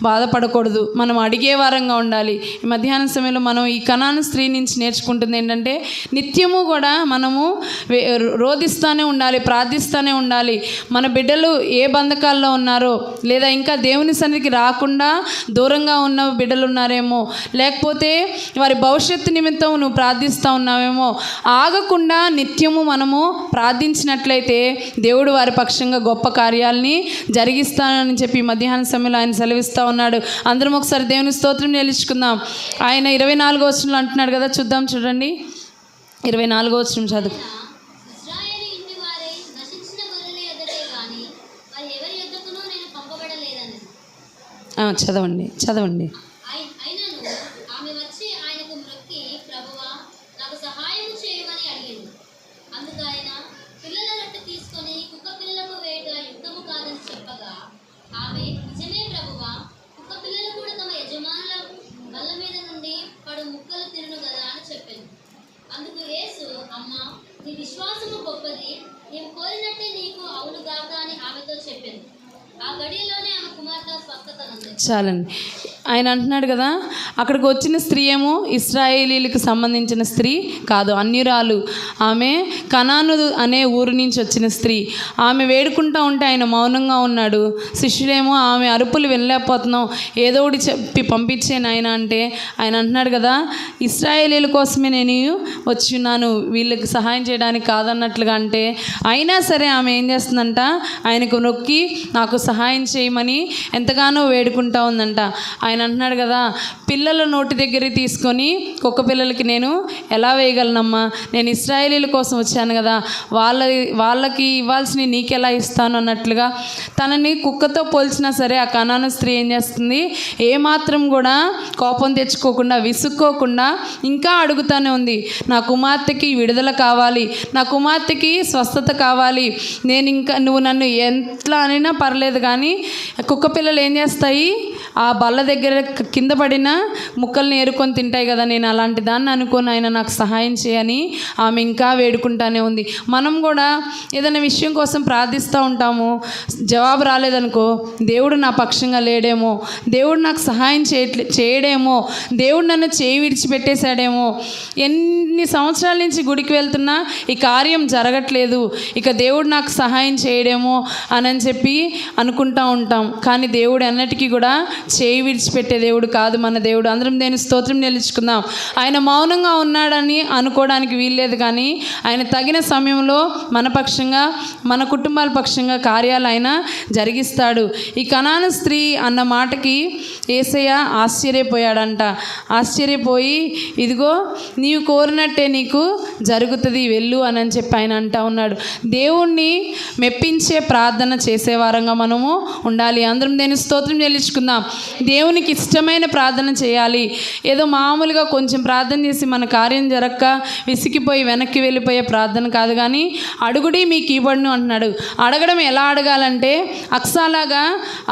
బాధపడకూడదు. మనం అడిగే వారంగా ఉండాలి. ఈ మధ్యాహ్న సమయంలో మనం ఈ కనాను స్త్రీ నుంచి నేర్చుకుంటుంది ఏంటంటే, నిత్యము కూడా మనము రోధిస్తూనే ఉండాలి, ప్రార్థిస్తూనే ఉండాలి. మన బిడ్డలు ఏ బంధకాల్లో ఉన్నారో, లేదా ఇంకా దేవుని సన్నిధికి రాకుండా దూరంగా ఉన్న బిడ్డలు ఉన్నారేమో, లేకపోతే వారి భవిష్యత్తు నిమిత్తం నువ్వు ప్రార్థిస్తూ ఉన్నావు, ఆగకుండా నిత్యము మనము ప్రార్థించినట్లయితే దేవుడు వారి పక్షంగా గొప్ప కార్యాలని జరిగిస్తానని చెప్పి మధ్యాహ్న సమయంలో ఆయన సెలవిస్తూ ఉన్నాడు. అందరం ఒకసారి దేవుని స్తోత్రం చెల్లించుకుందాం. ఆయన 24వ వచనంలో అంటున్నాడు కదా, చూద్దాం చూడండి. 24వ వచనం చదువు. ఇశ్రాయేలు ఇంటి వారై నశించిన గొర్రెల యొద్దకే గాని వారి ఎవరి యొద్దకునూ నేను పంపబడలేదని. చదవండి. అయినను ఆమె వచ్చి ఆయనకు మ్రొక్కి, ప్రభువా నాకు సహాయము చేయమని అడిగింది. అందుకు ఆయన పిల్లల రొట్టె తీసుకొని కుక్క పిల్లలకు వేట యుక్తము కాదని చెప్పగా, ఆమె నిజమే ప్రభువా, కుక్క పిల్లలు కూడా తమ యజమానుల బల్ల మీద నుండి పడు ముక్కలు తినును కదా అని చెప్పింది. అందుకు యేసు, అమ్మా, నీ విశ్వాసము గొప్పది, నీవు కోరినట్టే నీకు అవునుగాక అని ఆమెతో చెప్పింది. ఆ గడియలోనే ఆమె కుమార్తె స్వస్థత ఉంది. చాలండి. ఆయన అంటున్నాడు కదా, అక్కడికి వచ్చిన స్త్రీ ఏమో ఇశ్రాయేలీలకు సంబంధించిన స్త్రీ కాదు, అన్యురాలు. ఆమె కనాను అనే ఊరు నుంచి వచ్చిన స్త్రీ. ఆమె వేడుకుంటూ ఉంటే ఆయన మౌనంగా ఉన్నాడు. శిష్యులేమో ఆమె అరుపులు వెళ్ళలేకపోతున్నాం, ఏదో ఒకటి చెప్పి పంపించాను ఆయన అంటే, ఆయన అంటున్నాడు కదా, ఇశ్రాయేలీల కోసమే నేను వచ్చి ఉన్నాను, వీళ్ళకి సహాయం చేయడానికి కాదన్నట్లుగా అంటే, అయినా సరే ఆమె ఏం చేస్తుందంట, ఆయనకు నొక్కి నాకు సహాయం చేయమని ఎంతగానో వేడుకుంటా ఉందంట. ఆయన అంటున్నాడు కదా, పిల్లల నోటి దగ్గర తీసుకొని కుక్క పిల్లలకి నేను ఎలా వేయగలనమ్మా, నేను ఇశ్రాయేలీల కోసం వచ్చాను కదా, వాళ్ళకి ఇవ్వాల్సిన నీకెలా ఇస్తాను అన్నట్లుగా తనని కుక్కతో పోల్చినా సరే ఆ కనాను స్త్రీ ఏం చేస్తుంది, ఏమాత్రం కూడా కోపం తెచ్చుకోకుండా, విసుక్కోకుండా ఇంకా అడుగుతూనే ఉంది. నా కుమార్తెకి విడుదల కావాలి, నా కుమార్తెకి స్వస్థత కావాలి, నేను ఇంకా నువ్వు నన్ను ఎట్లా అనినా పర్లేదు, కానీ కుక్క పిల్లలు ఏం చేస్తాయి, ఆ బల్ల దగ్గర కింద పడిన ముక్కల్ని ఏరుకొని తింటాయి కదా, నేను అలాంటి దాన్ని అనుకోని ఆయన నాకు సహాయం చేయని ఆమె ఇంకా వేడుకుంటానే ఉంది. మనం కూడా ఏదైనా విషయం కోసం ప్రార్థిస్తూ ఉంటాము, జవాబు రాలేదనుకో, దేవుడు నా పక్షంగా లేడేమో, దేవుడు నాకు సహాయం చేయడేమో, దేవుడు నన్ను చేయి విడిచిపెట్టేశాడేమో, ఎన్ని సంవత్సరాల నుంచి గుడికి వెళ్తున్నా ఈ కార్యం జరగట్లేదు, ఇక దేవుడు నాకు సహాయం చేయడేమో అని చెప్పి అనుకుంటూ ఉంటాం. కానీ దేవుడు అన్నిటికీ కూడా చేయి విడిచిపెట్టే దేవుడు కాదు మన దేవుడు. అందరం దేని స్తోత్రం నిలుచుకుందాం. ఆయన మౌనంగా ఉన్నాడని అనుకోవడానికి వీల్లేదు, కానీ ఆయన తగిన సమయంలో మన పక్షంగా, మన కుటుంబాల పక్షంగా కార్యాలు ఆయన జరిగిస్తాడు. ఈ కనాను స్త్రీ అన్న మాటకి యేసయ్య ఆశ్చర్యపోయాడంట. ఆశ్చర్యపోయి, ఇదిగో నీవు కోరినట్టే నీకు జరుగుతుంది, వెళ్ళు అని చెప్పి ఆయన అంటా ఉన్నాడు. దేవుణ్ణి మెప్పించే ప్రార్థన చేసేవారంగా మనము ఉండాలి. అందరం దేని స్తోత్రం చెల్లించుకుందాం. దేవునికి ఇష్టమైన ప్రార్థన చేయాలి. ఏదో మామూలుగా కొంచెం ప్రార్థన చేసి మన కార్యం జరగక విసిగిపోయి వెనక్కి వెళ్ళిపోయే ప్రార్థన కాదు, కానీ అడుగుడి మీకు ఇవ్వడును అంటున్నాడు. అడగడం ఎలా అడగాలంటే అక్సాలాగా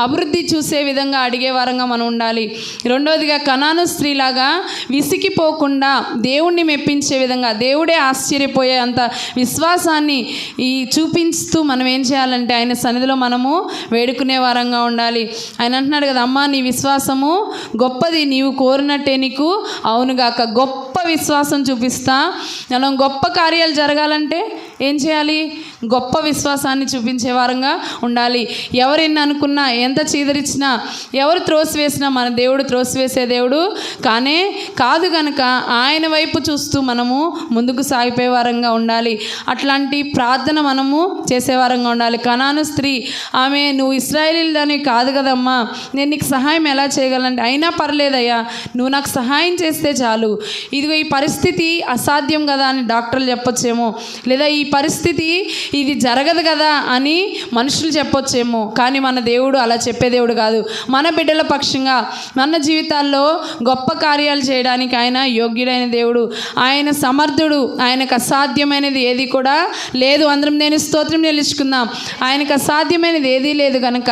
అభివృద్ధి చూసే విధంగా అడిగే వారంగా మనం ఉండాలి. రెండవదిగా కనాను స్త్రీలాగా విసిగిపోకుండా దేవుణ్ణి మెప్పించే విధంగా, దేవుడే ఆశ్చర్యపోయే అంత విశ్వాసాన్ని చూపిస్తూ మనం ఏం చేయాలంటే ఆయన సన్నిధిలో మనము వేడుకునే వారంగా ఉండాలి. ఆయన అంటున్నాడు కదా, అమ్మా నీ విశ్వాసము గొప్పది, నీవు కోరినట్టే నీకు అవునుగాక. గొప్ప విశ్వాసం చూపిస్తా. మనం గొప్ప కార్యాలు జరగాలంటే ఏం చేయాలి? గొప్ప విశ్వాసాన్ని చూపించే వారంగా ఉండాలి. ఎవరిని అనుకున్నా, ఎంత చీదరించినా, ఎవరు త్రోసివేసినా మన దేవుడు త్రోసివేసే దేవుడు కాదు కనుక ఆయన వైపు చూస్తూ మనము ముందుకు సాగిపోయే వారంగా ఉండాలి. అట్లాంటి ప్రార్థన మనము చేసేవారంగా ఉండాలి. కనాను స్త్రీ, ఆమె నువ్వు ఇశ్రాయేలీయులని కాదు కదమ్మా, నేను నీకు సహాయం ఎలా చేయగలంటే, అయినా పర్లేదయ్యా, నువ్వు నాకు సహాయం చేస్తే చాలు. ఇదిగో ఈ పరిస్థితి అసాధ్యం కదా అని డాక్టర్లు చెప్పొచ్చేమో, లేదా ఈ పరిస్థితి ఇది జరగదు కదా అని మనుషులు చెప్పొచ్చేమో, కానీ మన దేవుడు అలా చెప్పే దేవుడు కాదు. మన బిడ్డల పక్షంగా మన జీవితాల్లో గొప్ప కార్యాలు చేయడానికి ఆయన యోగ్యుడైన దేవుడు, ఆయన సమర్థుడు. ఆయనకు అసాధ్యమైనది ఏది కూడా లేదు. అందరం నేను స్తోత్రం నిలుచుకుందాం. ఆయనకు అసాధ్యమైనది ఏదీ లేదు కనుక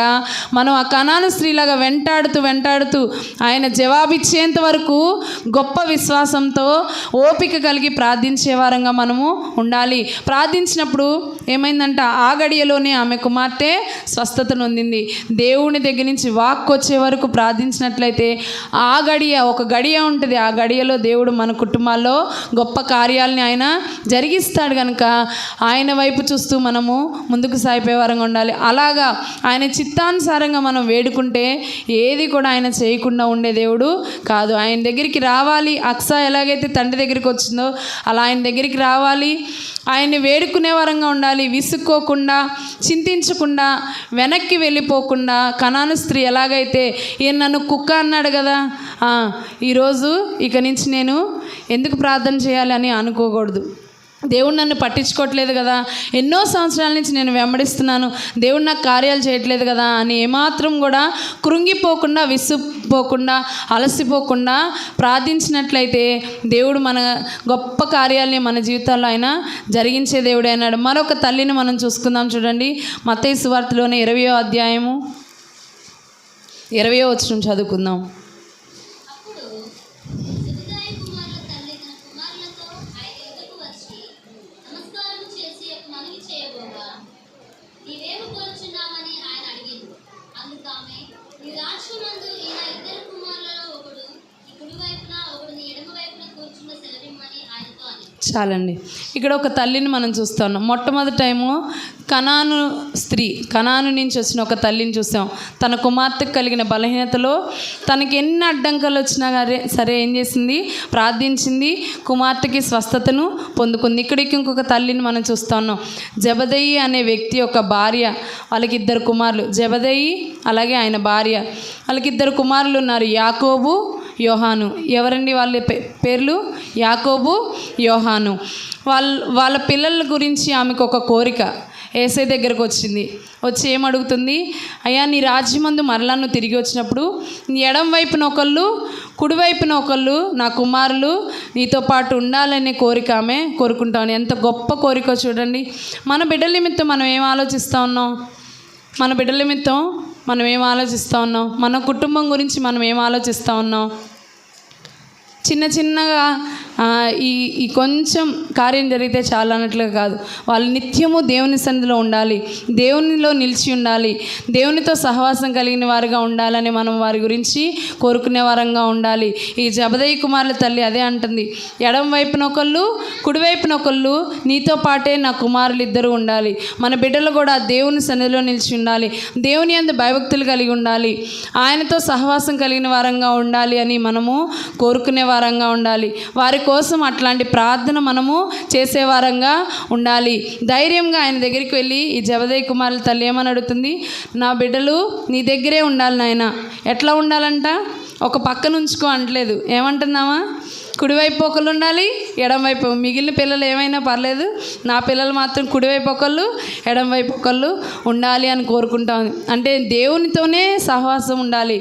మనం ఆ కనాను స్త్రీలాగా వెంటాడుతూ ఆయన జవాబిచ్చేంత వరకు గొప్ప విశ్వాసంతో ఓపిక కలిగి ప్రార్థించే వారంగా మనము ఉండాలి. ప్రార్థించినప్పుడు ఏమైందంట, ఆ గడియలోనే ఆమె కుమార్తె స్వస్థత నొందింది. దేవుని దగ్గర నుంచి వాక్కు వచ్చే వరకు ప్రార్థించినట్లయితే ఒక గడియ ఉంటుంది. ఆ గడియలో దేవుడు మన కుటుంబాల్లో గొప్ప కార్యాలని ఆయన జరిగిస్తాడు కనుక ఆయన వైపు చూస్తూ మనము ముందుకు సాగిపోయే వారంగా ఉండాలి. అలాగా ఆయన చిత్తానుసారంగా మనం వేడుకుంటే ఏది కూడా ఆయన చేయకుండా ఉండే దేవుడు కాదు. ఆయన దగ్గరికి రావాలి. అక్స ఎలాగైతే తండ్రి దగ్గరికి వచ్చిందో అలా ఆయన దగ్గరికి రావాలి. ఆయన్ని వేడుకునే వారంగా ఉండాలి. విసుక్కోకుండా, చింతించకుండా, వెనక్కి వెళ్ళిపోకుండా. కనాను స్త్రీ ఎలాగైతే ఈయన నన్ను కుక్క అన్నాడు కదా, ఈరోజు ఇక నుంచి నేను ఎందుకు ప్రార్థన చేయాలి అని అనుకోకూడదు. దేవుడు నన్ను పట్టించుకోవట్లేదు కదా, ఎన్నో సంవత్సరాల నుంచి నేను వెంబడిస్తున్నాను, దేవుడు నాకు కార్యాలు చేయట్లేదు కదా అని ఏమాత్రం కూడా కృంగిపోకుండా, విసుపోకుండా, అలసిపోకుండా ప్రార్థించినట్లయితే దేవుడు మన గొప్ప కార్యాలని మన జీవితాల్లో ఆయన జరిగించే దేవుడే అన్నాడు. మరొక తల్లిని మనం చూసుకుందాం. చూడండి, మత్తయి సువార్తలోని 20వ అధ్యాయము 20వ వచనం చదువుకుందాం. చాలండి. ఇక్కడ ఒక తల్లిని మనం చూస్తూ ఉన్నాం. మొట్టమొదటి టైము కనాను స్త్రీ, కనాను నుంచి వచ్చిన ఒక తల్లిని చూసాం. తన కుమార్తెకు కలిగిన బలహీనతలో తనకి ఎన్ని అడ్డంకాలు వచ్చినా సరే ఏం చేసింది? ప్రార్థించింది. కుమార్తెకి స్వస్థతను పొందుకుంది. ఇక్కడికి ఇంకొక తల్లిని మనం చూస్తూ ఉన్నాం. జబదయి అనే వ్యక్తి ఒక భార్య, వాళ్ళకి 2 కుమారులు. జబదయి అలాగే ఆయన భార్య, వాళ్ళకి 2 కుమారులు ఉన్నారు, యాకోబు, యోహాను. ఎవరండి వాళ్ళ పేర్లు? యాకోబు, యోహాను. వాళ్ళ పిల్లల గురించి ఆమెకు ఒక కోరిక. యేసే దగ్గరకు వచ్చి ఏమడుగుతుంది? అయ్యా, నీ రాజ్యమందు మరలా నువ్వు తిరిగి వచ్చినప్పుడు నీ ఎడం వైపున ఒకళ్ళు, కుడివైపున ఒకళ్ళు నా కుమారులు నీతో పాటు ఉండాలనే కోరిక ఆమె కోరుకుంటామని. ఎంత గొప్ప కోరిక చూడండి. మన బిడ్డల నిమిత్తం మనం ఏం ఆలోచిస్తూ ఉన్నాం? మన బిడ్డల నిమిత్తం మనం ఏం ఆలోచిస్తూ ఉన్నాం? మన కుటుంబం గురించి మనం ఏం ఆలోచిస్తూ ఉన్నాం? చిన్నగా ఈ కొంచెం కార్యం జరిగితే చాలా అన్నట్లుగా కాదు. వాళ్ళు నిత్యము దేవుని సన్నిధిలో ఉండాలి, దేవునిలో నిలిచి ఉండాలి, దేవునితో సహవాసం కలిగిన వారుగా ఉండాలని మనం వారి గురించి కోరుకునే వారంగా ఉండాలి. ఈ జబదయి కుమారుల తల్లి అదే అంటుంది. ఎడం వైపున ఒకళ్ళు, కుడివైపున ఒకళ్ళు, నీతో పాటే నా కుమారులు 2 ఉండాలి. మన బిడ్డలు కూడా దేవుని సన్నిధిలో నిలిచి ఉండాలి, దేవుని యందు భయభక్తులు కలిగి ఉండాలి, ఆయనతో సహవాసం కలిగిన వారంగా ఉండాలి అని మనము కోరుకునే వారంగా ఉండాలి. వారి కోసం అట్లాంటి ప్రార్థన మనము చేసేవారంగా ఉండాలి. ధైర్యంగా ఆయన దగ్గరికి వెళ్ళి ఈ జబదయి కుమారుల తల్లి ఏమని అడుగుతుంది? నా బిడ్డలు నీ దగ్గరే ఉండాలి నాయన. ఎట్లా ఉండాలంట? ఒక పక్కన ఉంచుకో అంటలేదు. ఏమంటున్నామా? కుడివైపు ఒకళ్ళు ఉండాలి, ఎడంవైపు. మిగిలిన పిల్లలు ఏమైనా పర్లేదు, నా పిల్లలు మాత్రం కుడివైపు ఒకళ్ళు, ఎడంవైపు ఒకళ్ళు ఉండాలి అని కోరుకుంటాం. అంటే దేవునితోనే సహవాసం ఉండాలి,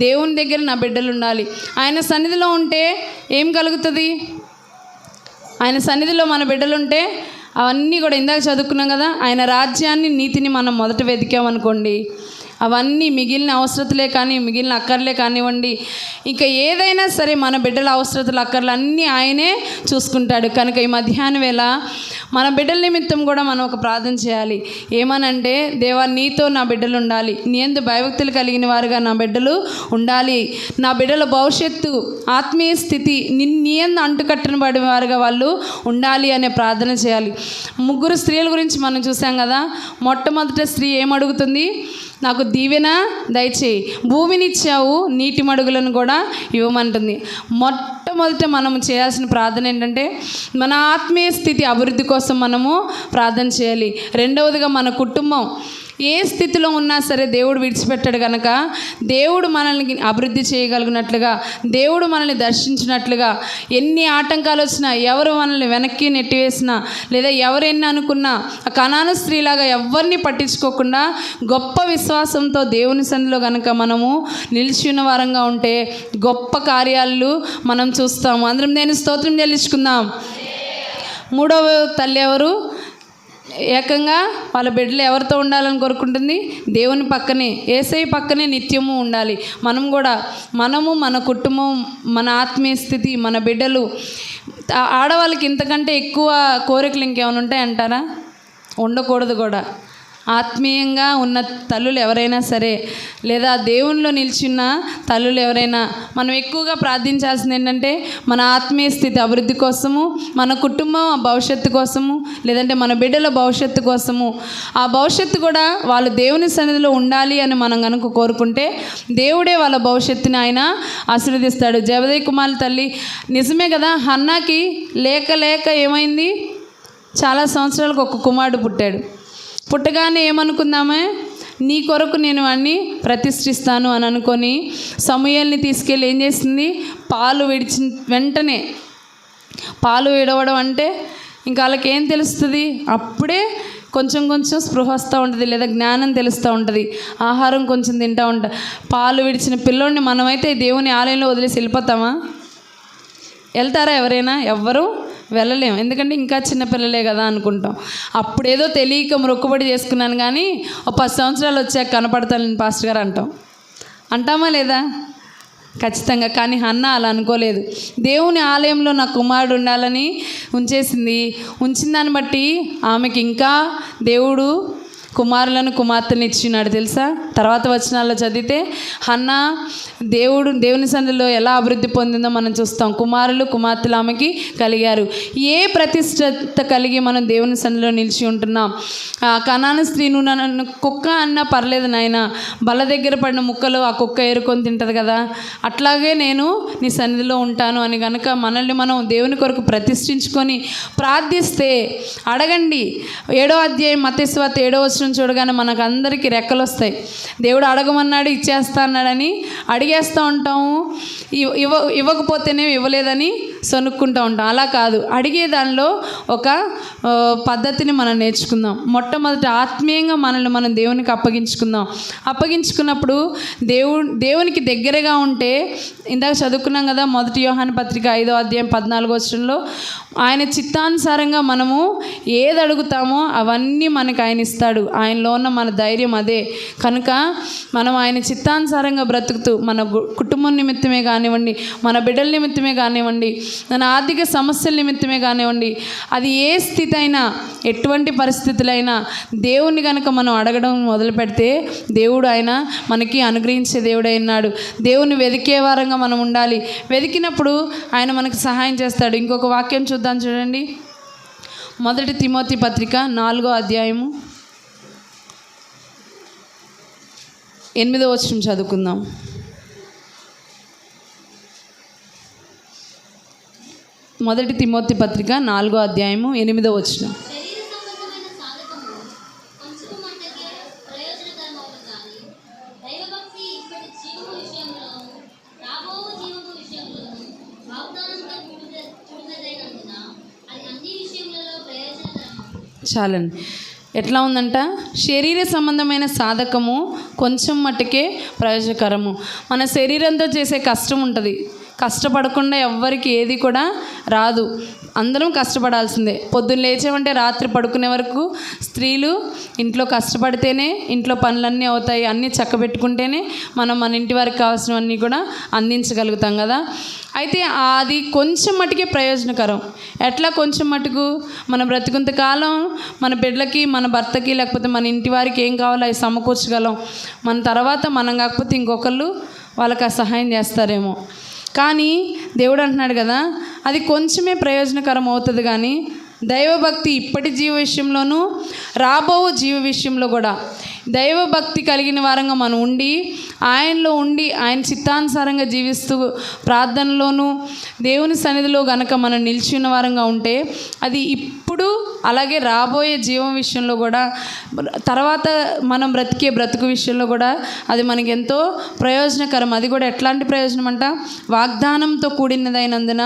దేవుని దగ్గర నా బిడ్డలు ఉండాలి. ఆయన సన్నిధిలో ఉంటే ఏం కలుగుతుంది? ఆయన సన్నిధిలో మన బిడ్డలు ఉంటే అవన్నీ కూడా ఇందాక చదువుకున్నాం కదా, ఆయన రాజ్యాన్ని, నీతిని మనం మొదట వెతికామనుకోండి, అవన్నీ మిగిలిన అవసరతలే కానీ మిగిలిన అక్కర్లే కానివ్వండి, ఇంకా ఏదైనా సరే మన బిడ్డల అవసరతలు అక్కర్లు అన్నీ ఆయనే చూసుకుంటాడు. కనుక ఈ మధ్యాహ్నం వేళ మన బిడ్డల నిమిత్తం కూడా మనం ఒక ప్రార్థన చేయాలి. ఏమనంటే, దేవా నీతో నా బిడ్డలు ఉండాలి, నీ యందు భయభక్తులు కలిగిన వారుగా నా బిడ్డలు ఉండాలి, నా బిడ్డల భవిష్యత్తు ఆత్మీయ స్థితి నీ యందు అంటుకట్టిన పడిన వారుగా వాళ్ళు ఉండాలి అనే ప్రార్థన చేయాలి. 3 స్త్రీల గురించి మనం చూసాం కదా. మొట్టమొదట స్త్రీ ఏమడుగుతుంది? నాకు దీవెన దయచేయి, భూమినిచ్చావు, నీటి మడుగులను కూడా ఇవ్వమంటుంది. మొట్టమొదట మనం చేయాల్సిన ప్రార్థన ఏంటంటే, మన ఆత్మీయ స్థితి అభివృద్ధి కోసం మనము ప్రార్థన చేయాలి. రెండవదిగా మన కుటుంబం ఏ స్థితిలో ఉన్నా సరే దేవుడు విడిచిపెట్టాడు కనుక దేవుడు మనల్ని అభివృద్ధి చేయగలిగినట్లుగా, దేవుడు మనల్ని దర్శించినట్లుగా, ఎన్ని ఆటంకాలు వచ్చినా, ఎవరు మనల్ని వెనక్కి నెట్టివేసినా, లేదా ఎవరెన్ని అనుకున్నా, కనాను స్త్రీలాగా ఎవరిని పట్టించుకోకుండా గొప్ప విశ్వాసంతో దేవుని సన్నిధిలో కనుక మనము నిలిచి ఉన్న వారంగా ఉంటే గొప్ప కార్యాలు మనం చూస్తాము. అందరం నేను స్తోత్రం చెల్లించుకుందాం. 3వ తల్లి ఎవరు? ఏకంగా వాళ్ళ బిడ్డలు ఎవరితో ఉండాలని కోరుకుంటుంది? దేవుని పక్కనే, యేసయ్య పక్కనే నిత్యము ఉండాలి. మనము మన కుటుంబం, మన ఆత్మీయ స్థితి, మన బిడ్డలు. ఆడవాళ్ళకి ఇంతకంటే ఎక్కువ కోరికలు ఇంకేమైనా ఉంటాయంటారా? ఉండకూడదు కూడా. ఆత్మీయంగా ఉన్న తల్లులు ఎవరైనా సరే, లేదా దేవునిలో నిలిచిన తల్లులు ఎవరైనా, మనం ఎక్కువగా ప్రార్థించాల్సింది ఏంటంటే మన ఆత్మీయ స్థితి అభివృద్ధి కోసము, మన కుటుంబం భవిష్యత్తు కోసము, లేదంటే మన బిడ్డల భవిష్యత్తు కోసము. ఆ భవిష్యత్తు కూడా వాళ్ళు దేవుని సన్నిధిలో ఉండాలి అని మనం కనుక కోరుకుంటే దేవుడే వాళ్ళ భవిష్యత్తుని ఆయన ఆశీర్వదిస్తాడు. జబదయి కుమారుల తల్లి నిజమే కదా, హన్నాకి లేక ఏమైంది? చాలా సంవత్సరాలకు ఒక కుమారుడు పుట్టాడు. పుట్టగానే ఏమనుకుందామే, నీ కొరకు నేను వాడిని ప్రతిష్ఠిస్తాను అని అనుకొని సమూయేలుని తీసుకెళ్ళి ఏం చేసింది? పాలు విడిచిన వెంటనే, పాలు విడవడం అంటే ఇంకా వాళ్ళకి ఏం తెలుస్తుంది? అప్పుడే కొంచెం స్పృహ వస్తూ ఉంటుంది, లేదా జ్ఞానం తెలుస్తూ ఉంటుంది, ఆహారం కొంచెం తింటూ ఉంటా. పాలు విడిచిన పిల్లోడిని మనమైతే దేవుని ఆలయంలో వదిలేసి వెళ్ళిపోతామా? వెళ్తారా ఎవరైనా? ఎవ్వరూ వెళ్ళలేము. ఎందుకంటే ఇంకా చిన్నపిల్లలే కదా అనుకుంటాం. అప్పుడేదో తెలియక మొక్కుబడి చేసుకున్నాను కానీ ఒక 10 సంవత్సరాలు వచ్చాక కనపడతాను పాస్టర్ గారు అంటామా లేదా? ఖచ్చితంగా. కానీ హన్నా అలా అనుకోలేదు. దేవుని ఆలయంలో నా కుమారుడు ఉండాలని ఉంచిన దాన్ని బట్టి ఆమెకి ఇంకా దేవుడు కుమారులను కుమార్తెను ఇచ్చినాడు తెలుసా. తర్వాత వచనాల్లో చదివితే హన్నా దేవుని సన్నిధిలో ఎలా అభివృద్ధి పొందిందో మనం చూస్తాం. కుమారులు కుమార్తెలు ఆమెకి కలిగారు. ఏ ప్రతిష్టత కలిగి మనం దేవుని సన్నిధిలో నిలిచి ఉంటున్నాం. కనాను స్త్రీ, నువ్వు నన్ను కుక్క అన్నా పర్లేదు నాయన, బల్ల దగ్గర పడిన ముక్కలు ఆ కుక్క ఏరుకొని తింటుంది కదా, అట్లాగే నేను నీ సన్నిధిలో ఉంటాను అని కనుక మనల్ని మనం దేవుని కొరకు ప్రతిష్ఠించుకొని ప్రార్థిస్తే, అడగండి. 7వ అధ్యాయం మత్తయి సువార్త 7వ వచనం చూడగానే మనకు అందరికీ రెక్కలు వస్తాయి. దేవుడు అడగమన్నాడు ఇచ్చేస్తా అన్నాడని అడిగేస్తూ ఉంటాము. ఇవ్వకపోతేనే ఇవ్వలేదని సొనుక్కుంటూ ఉంటాం. అలా కాదు, అడిగే దానిలో ఒక పద్ధతిని మనం నేర్చుకుందాం. మొట్టమొదటి ఆత్మీయంగా మనల్ని మనం దేవునికి అప్పగించుకున్నప్పుడు దేవునికి దగ్గరగా ఉంటే, ఇందాక చదువుకున్నాం కదా 1 యోహాను పత్రిక 5వ అధ్యాయం 14వ వచనంలో, ఆయన చిత్తానుసారంగా మనము ఏది అడుగుతామో అవన్నీ మనకు ఆయన ఇస్తాడు. ఆయనలో ఉన్న మన ధైర్యం అదే. కనుక మనం ఆయన చిత్తానుసారంగా బ్రతుకుతూ, మన కుటుంబం నిమిత్తమే కానివ్వండి, మన బిడ్డల నిమిత్తమే కానివ్వండి, మన ఆర్థిక సమస్యల నిమిత్తమే కానివ్వండి, అది ఏ స్థితి అయినా, ఎటువంటి పరిస్థితులైనా దేవుణ్ణి కనుక మనం అడగడం మొదలు పెడితే దేవుడు ఆయన మనకి అనుగ్రహించే దేవుడై ఉన్నాడు. దేవుని వెతికే వారంగా మనం ఉండాలి. వెతికినప్పుడు ఆయన మనకు సహాయం చేస్తాడు. ఇంకొక వాక్యం చూద్దాం చూడండి. 1 తిమోతి పత్రిక 4వ అధ్యాయము 8వ వచనం చదువుకుందాం. 1 తిమోతి పత్రిక 4వ అధ్యాయము 8వ వచనం. శరీర సంబంధమైన సాధకము కొంచెము మట్టుకే ప్రయోజనకరమవును కానీ దైవభక్తి ఇప్పటి జీవము విషయంలోను రాబో జీవము విషయంలోను వాగ్దానంతో కూడినదైనందున అది అన్ని విషయములలో ప్రయోజనకరము. చాలండి. ఎట్లా ఉందంట? శరీర సంబంధమైన సాధకము కొంచెం మట్టుకే ప్రయోజనకరము. మన శరీరంతో చేసే కష్టం ఉంటుంది, కష్టపడకుండా ఎవ్వరికి ఏది కూడా రాదు. అందరం కష్టపడాల్సిందే. పొద్దున్న లేచామంటే రాత్రి పడుకునే వరకు స్త్రీలు ఇంట్లో కష్టపడితేనే ఇంట్లో పనులన్నీ అవుతాయి. అన్నీ చక్కబెట్టుకుంటేనే మనం మన ఇంటి వారికి కావాల్సినవన్నీ కూడా అందించగలుగుతాం కదా. అయితే అది కొంచెం మటుకే ప్రయోజనకరం. ఎట్లా కొంచెం మటుకు? మన బ్రతికుంత కాలం మన బిడ్డలకి, మన భర్తకి, లేకపోతే మన ఇంటి వారికి ఏం కావాలో అవి సమకూర్చగలం. మన తర్వాత మనం కాకపోతే ఇంకొకళ్ళు వాళ్ళకి ఆ సహాయం చేస్తారేమో. కానీ దేవుడు అంటున్నాడు కదా, అది కొంచెమే ప్రయోజనకరం అవుతుంది. కానీ దైవభక్తి ఇప్పటి జీవ విషయంలోనూ రాబో జీవ విషయంలో కూడా దైవభక్తి కలిగిన వారంగా మనం ఉండి ఆయనలో ఉండి ఆయన చిత్తానుసారంగా జీవిస్తూ ప్రార్థనలోనూ దేవుని సన్నిధిలో గనక మనం నిలిచి ఉన్న వారంగా ఉంటే అది ఇప్పుడు అలాగే రాబోయే జీవం విషయంలో కూడా తర్వాత మనం బ్రతికే బ్రతుకు విషయంలో కూడా అది మనకి ఎంతో ప్రయోజనకరం. అది కూడా ఎట్లాంటి ప్రయోజనం అంట? వాగ్దానంతో కూడినదైనందున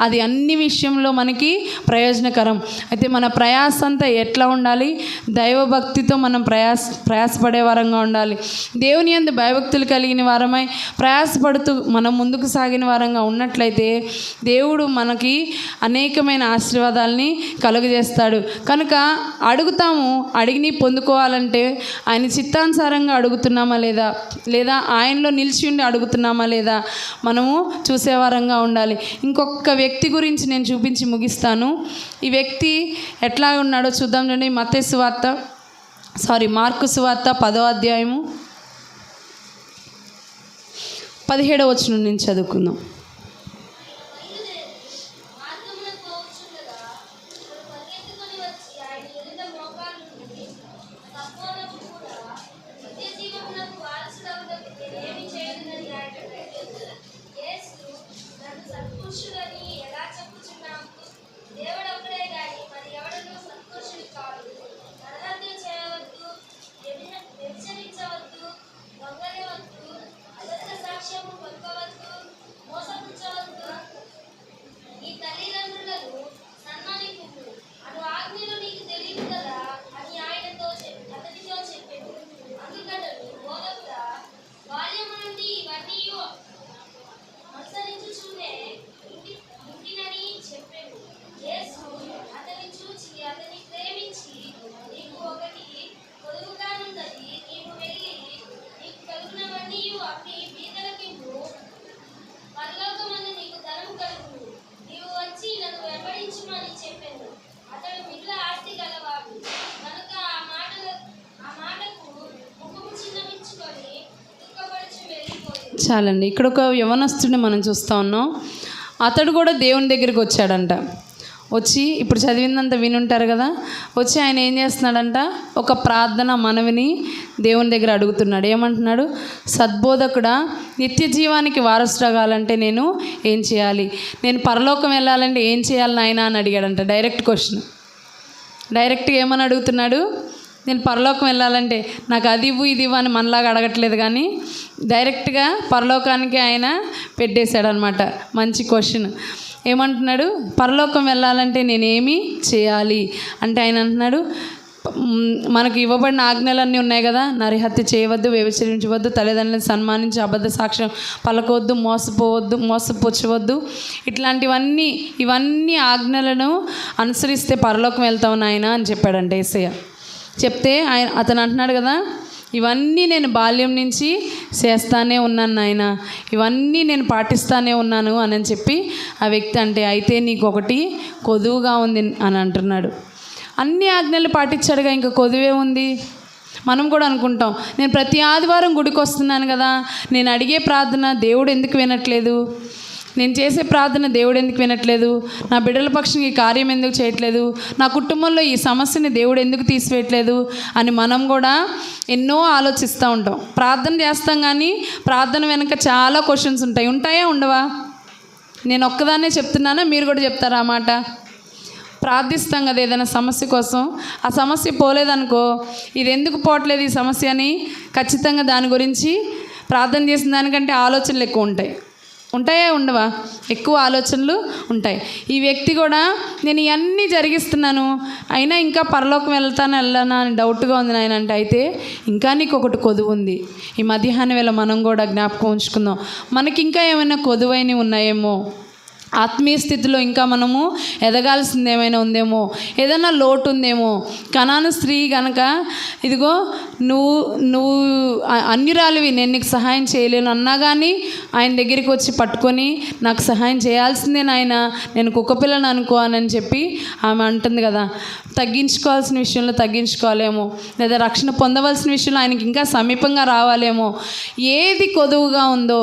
అది అన్ని విషయంలో మనకి ప్రయోజనకరం. అయితే మన ప్రయాస అంతా ఎట్లా ఉండాలి? దైవభక్తితో మనం ప్రయాసపడే వారంగా ఉండాలి. దేవుని యందు భయభక్తులు కలిగిన వారమై ప్రయాసపడుతూ మనం ముందుకు సాగిన వారంగా ఉన్నట్లయితే దేవుడు మనకి అనేకమైన ఆశీర్వాదాలని కలుగజేస్తాడు. కనుక అడుగుతాము, అడిగిని పొందుకోవాలంటే ఆయన చిత్తానుసారంగా అడుగుతున్నామా లేదా ఆయనలో నిలిచి ఉండి అడుగుతున్నామా లేదా మనము చూసేవారంగా ఉండాలి. ఇంకొక వ్యక్తి గురించి నేను చూపించి ముగిస్తాను. ఈ వ్యక్తి ఎట్లా ఉన్నాడో చూద్దాం. చూడండి, మార్కు సువార్త 10వ అధ్యాయము 17వ వచనం నుంచి చదువుకుందాం. చాలండి. ఇక్కడ ఒక యవనస్తుడిని మనం చూస్తూ ఉన్నాం. అతడు కూడా దేవుని దగ్గరికి వచ్చాడంట. వచ్చి ఇప్పుడు చదివిందంతా వినుంటారు కదా. వచ్చి ఆయన ఏం చేస్తున్నాడంట? ఒక ప్రార్థన మనవిని దేవుని దగ్గర అడుగుతున్నాడు. ఏమంటున్నాడు? సద్బోధకుడా, నిత్య జీవానికి వారసురాగాలంటే నేను ఏం చేయాలి? నేను పరలోకం వెళ్ళాలంటే ఏం చేయాలి నాయనా అని అడిగాడంట. Direct question. డైరెక్ట్గా ఏమని అడుగుతున్నాడు? నేను పరలోకం వెళ్ళాలంటే నాకు అది ఇవ్వు ఇది ఇవ్వు అని మనలాగా అడగట్లేదు. కానీ డైరెక్ట్గా పరలోకానికి ఆయన పెట్టేశాడనమాట. మంచి క్వశ్చన్. ఏమంటున్నాడు? పరలోకం వెళ్ళాలంటే నేనేమి చేయాలి అంటే ఆయన అంటున్నాడు, మనకు ఇవ్వబడిన ఆజ్ఞలన్నీ ఉన్నాయి కదా. నరహత్య చేయవద్దు, వ్యభిచరించవద్దు, తల్లిదండ్రులను సన్మానించి, అబద్ధ సాక్ష్యం పలకొవద్దు, మోసపుచ్చవద్దు, ఇవన్నీ ఆజ్ఞలను అనుసరిస్తే పరలోకం వెళ్తావు నాయనా అని చెప్పాడంట యేసయ్య. చెప్తే అతను అంటున్నాడు కదా, ఇవన్నీ నేను బాల్యం నుంచి చేస్తానే ఉన్నాను నాయన, ఇవన్నీ నేను పాటిస్తానే ఉన్నాను అని చెప్పి ఆ వ్యక్తి అంటే, అయితే నీకు ఒకటి కొదువుగా ఉంది అని అంటున్నాడు. అన్ని ఆజ్ఞలు పాటించాడుగా, ఇంకా కొదువే ఉంది. మనం కూడా అనుకుంటాం, నేను ప్రతి ఆదివారం గుడికి వస్తున్నాను కదా, నేను అడిగే ప్రార్థన దేవుడు ఎందుకు వినట్లేదు, నేను చేసే ప్రార్థన దేవుడు ఎందుకు వినట్లేదు, నా బిడ్డల పక్షంగా ఈ కార్యం ఎందుకు చేయట్లేదు, నా కుటుంబంలో ఈ సమస్యని దేవుడు ఎందుకు తీసివేయట్లేదు అని మనం కూడా ఎన్నో ఆలోచిస్తూ ఉంటాం. ప్రార్థన చేస్తాం కానీ ప్రార్థన వెనక చాలా క్వశ్చన్స్ ఉంటాయా ఉండవా? నేను ఒక్కదాన్నే చెప్తున్నానా, మీరు కూడా చెప్తారా ఆ మాట? ప్రార్థిస్తాం కదా ఏదైనా సమస్య కోసం, ఆ సమస్య పోలేదనుకో, ఇది ఎందుకు పోవట్లేదు ఈ సమస్య అని ఖచ్చితంగా దాని గురించి ప్రార్థన చేసిన దానికంటే ఆలోచనలు ఎక్కువ ఉంటాయి. ఉంటాయా ఉండవా? ఎక్కువ ఆలోచనలు ఉంటాయి. ఈ వ్యక్తి కూడా నేను ఇవన్నీ జరిగిస్తున్నాను, అయినా ఇంకా పరలోకం వెళ్ళనా అని డౌట్గా ఉంది నాయన అంటే, అయితే ఇంకా నీకు ఒకటి కొదువు ఉంది. ఈ మధ్యాహ్నం వేళ మనం కూడా జ్ఞాపకం ఉంచుకుందాం. మనకి ఇంకా ఏమైనా కొదువైనవి ఉన్నాయేమో, ఆత్మీయ స్థితిలో ఇంకా మనము ఎదగాల్సింది ఏమైనా ఉందేమో, ఏదైనా లోటు ఉందేమో. కనాను స్త్రీ కనుక ఇదిగో నువ్వు అన్యురాలివి, నేను నీకు సహాయం చేయలేను అన్నా కానీ ఆయన దగ్గరికి వచ్చి పట్టుకొని నాకు సహాయం చేయాల్సిందే నాయన, నేను కుక్కపిల్లను అనుకోనని చెప్పి ఆమె అంటుంది కదా. తగ్గించుకోవాల్సిన విషయంలో తగ్గించుకోవాలేమో, లేదా రక్షణ పొందవలసిన విషయంలో ఆయనకి ఇంకా సమీపంగా రావాలేమో. ఏది కొదువుగా ఉందో,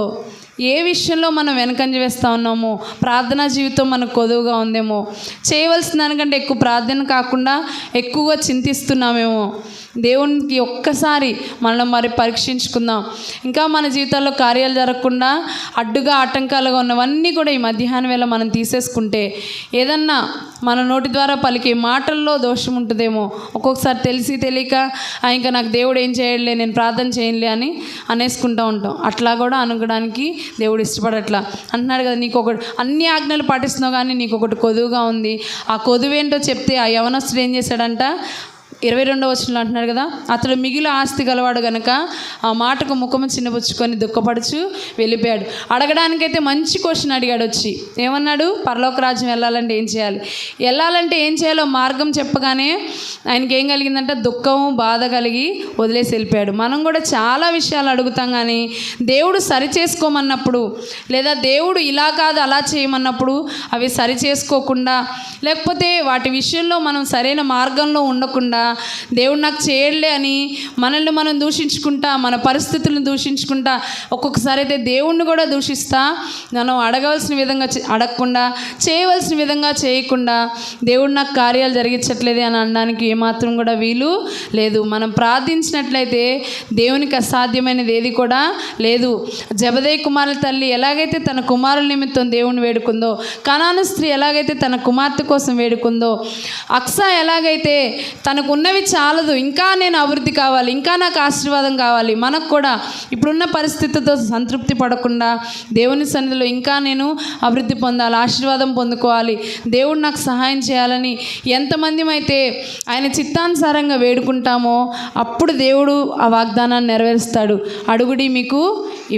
ఏ విషయంలో మనం వెనకంజ వేస్తూ ఉన్నామో, ప్రార్థనా జీవితం మనకు కొదువుగా ఉందేమో, చేయవలసిన దానికంటే ఎక్కువ ప్రార్థన కాకుండా ఎక్కువగా చింతిస్తున్నామేమో. దేవునికి ఒక్కసారి మనం మరి పరీక్షించుకుందాం. ఇంకా మన జీవితాల్లో కార్యాలు జరగకుండా అడ్డుగా ఆటంకాలుగా ఉన్నవన్నీ కూడా ఈ మధ్యాహ్నం వేళ మనం తీసేసుకుంటే, ఏదన్నా మన నోటి ద్వారా పలికే మాటల్లో దోషం ఉంటుందేమో. ఒక్కొక్కసారి తెలిసి తెలియక ఇంకా నాకు దేవుడు ఏం చేయలే, నేను ప్రార్థన చేయలే అని అనేసుకుంటూ ఉంటాం. అట్లా కూడా అనుకోవడానికి దేవుడు ఇష్టపడట్లా. అంటున్నాడు కదా, నీకు ఒకటి అన్ని ఆజ్ఞలు పాటిస్తున్నావు కానీ నీకు ఒకటి కొదువుగా ఉంది. ఆ కొదువేంటో చెప్తే ఆ యవనస్తుడు ఏం చేశాడంట, 22వ వచనంలో అంటున్నాడు కదా, అతడు మిగిలిన ఆస్తి గలవాడు గనక ఆ మాటకు ముఖము చిన్నపుచ్చుకొని దుఃఖపడుచు వెళ్ళిపోయాడు. అడగడానికైతే మంచి క్వశ్చన్ అడిగాడు. వచ్చి ఏమన్నాడు, పరలోక రాజ్యం వెళ్ళాలంటే ఏం చేయాలి, వెళ్ళాలంటే ఏం చేయాలో మార్గం చెప్పగానే ఆయనకి ఏం కలిగిందంటే దుఃఖము, బాధ కలిగి వదిలేసి వెళ్ళిపోయాడు. మనం కూడా చాలా విషయాలు అడుగుతాం కానీ దేవుడు సరి చేసుకోమన్నప్పుడు, లేదా దేవుడు ఇలా కాదు అలా చేయమన్నప్పుడు అవి సరి చేసుకోకుండా, లేకపోతే వాటి విషయంలో మనం సరైన మార్గంలో ఉండకుండా దేవుడు నాకు చేయలే అని మనల్ని మనం దూషించుకుంటా, మన పరిస్థితులను దూషించుకుంటా, ఒక్కొక్కసారి అయితే దేవుణ్ణి కూడా దూషిస్తా, మనం అడగవలసిన విధంగా అడగకుండా, చేయవలసిన విధంగా చేయకుండా దేవుడు నాకు కార్యాలు జరిగించట్లేదే అని అనడానికి ఏమాత్రం కూడా వీలు లేదు. మనం ప్రార్థించినట్లయితే దేవునికి అసాధ్యమైనది ఏది కూడా లేదు. జబదేయి కుమారుల తల్లి ఎలాగైతే తన కుమారుల నిమిత్తం దేవుణ్ణి వేడుకుందో, కనాను స్త్రీ ఎలాగైతే తన కుమార్తె కోసం వేడుకుందో, అక్సా ఎలాగైతే తనకు ఉన్నవి చాలదు, ఇంకా నేను అభివృద్ధి కావాలి, ఇంకా నాకు ఆశీర్వాదం కావాలి, మనకు కూడా ఇప్పుడున్న పరిస్థితితో సంతృప్తి పడకుండా దేవుని సన్నిధిలో ఇంకా నేను అభివృద్ధి పొందాలి, ఆశీర్వాదం పొందుకోవాలి, దేవుడు నాకు సహాయం చేయాలని ఎంతమంది అయితే ఆయన చిత్తానుసారంగా వేడుకుంటామో అప్పుడు దేవుడు ఆ వాగ్దానాన్ని నెరవేరుస్తాడు. అడుగుడి మీకు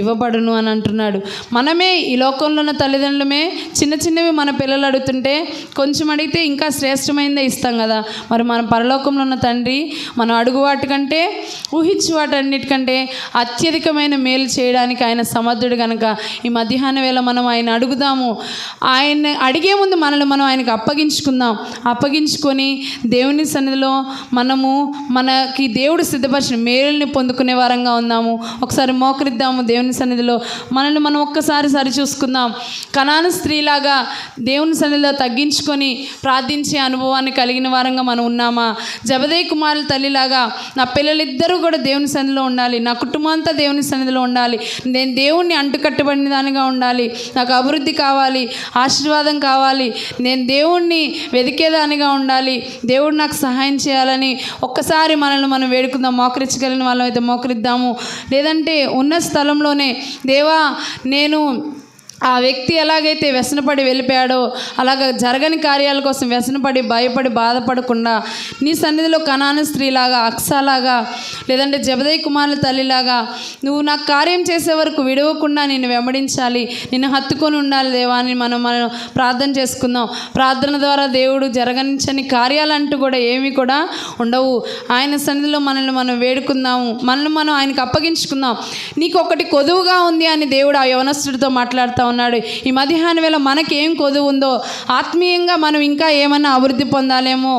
ఇవ్వబడును అని అంటున్నాడు. మనమే ఈ లోకంలో ఉన్న తల్లిదండ్రులమే చిన్న చిన్నవి మన పిల్లలు అడుగుతుంటే కొంచెం అడిగితే ఇంకా శ్రేష్టమైనదే ఇస్తాం కదా. మరి మన పరలోకంలో ఉన్న తండ్రి మనం అడుగు వాటికంటే, ఊహించు వాటన్నిటికంటే అత్యధికమైన మేలు చేయడానికి ఆయన సమర్థుడు కనుక ఈ మధ్యాహ్న వేళ మనం ఆయన అడుగుదాము. ఆయన అడిగే ముందు మనల్ని మనం ఆయనకు అప్పగించుకొని దేవుని సన్నిధిలో మనకి దేవుడు సిద్ధపరిచిన మేలుని పొందుకునే వారంగా ఉందాము. ఒకసారి మోకరిద్దాము దేవుని సన్నిధిలో, మనల్ని మనం ఒక్కసారి సరిచూసుకుందాం. కనాను స్త్రీలాగా దేవుని సన్నిధిలో తగ్గించుకొని ప్రార్థించే అనుభవాన్ని కలిగిన వారంగా మనం ఉన్నామా? జబదేయి కుమారుల తల్లిలాగా నా పిల్లలిద్దరూ కూడా దేవుని సన్నిధిలో ఉండాలి, నా కుటుంబం అంతా దేవుని సన్నిధిలో ఉండాలి, నేను దేవుణ్ణి అంటుకట్టబడిన దానిగా ఉండాలి, నాకు అభివృద్ధి కావాలి, ఆశీర్వాదం కావాలి, నేను దేవుణ్ణి వెతికేదానిగా ఉండాలి, దేవుడు నాకు సహాయం చేయాలని ఒక్కసారి మనల్ని మనం వేడుకుందాం. మోకరించగలిగిన వాళ్ళం అయితే మోకరిద్దాము. లేదంటే ఉన్న స్థలంలోనే దేవా, నేను ఆ వ్యక్తి ఎలాగైతే వ్యసనపడి వెళ్ళిపోయాడో అలాగ జరగని కార్యాల కోసం వ్యసనపడి భయపడి బాధపడకుండా నీ సన్నిధిలో కనాను స్త్రీలాగా, అక్సాలాగా, లేదంటే జబదేయి కుమారుల తల్లిలాగా నువ్వు నాకు కార్యం చేసే వరకు విడవకుండా నిన్ను వెంబడించాలి, నిన్ను హత్తుకొని ఉండాలి దేవా అని మనం ప్రార్థన చేసుకుందాం. ప్రార్థన ద్వారా దేవుడు జరగనించని కార్యాలంటూ కూడా ఏమీ కూడా ఉండవు. ఆయన సన్నిధిలో మనల్ని మనం వేడుకుందాము, మనల్ని మనం ఆయనకు అప్పగించుకుందాం. నీకు ఒకటి కొదువుగా ఉంది అని దేవుడు ఆ యవనస్తుడితో మాట్లాడుతూ ఉన్నాడు. ఈ మధ్యాహ్న వేళ మనకి ఏం కొదువు ఉందో, ఆత్మీయంగా మనం ఇంకా ఏమన్నా అభివృద్ధి పొందాలేమో.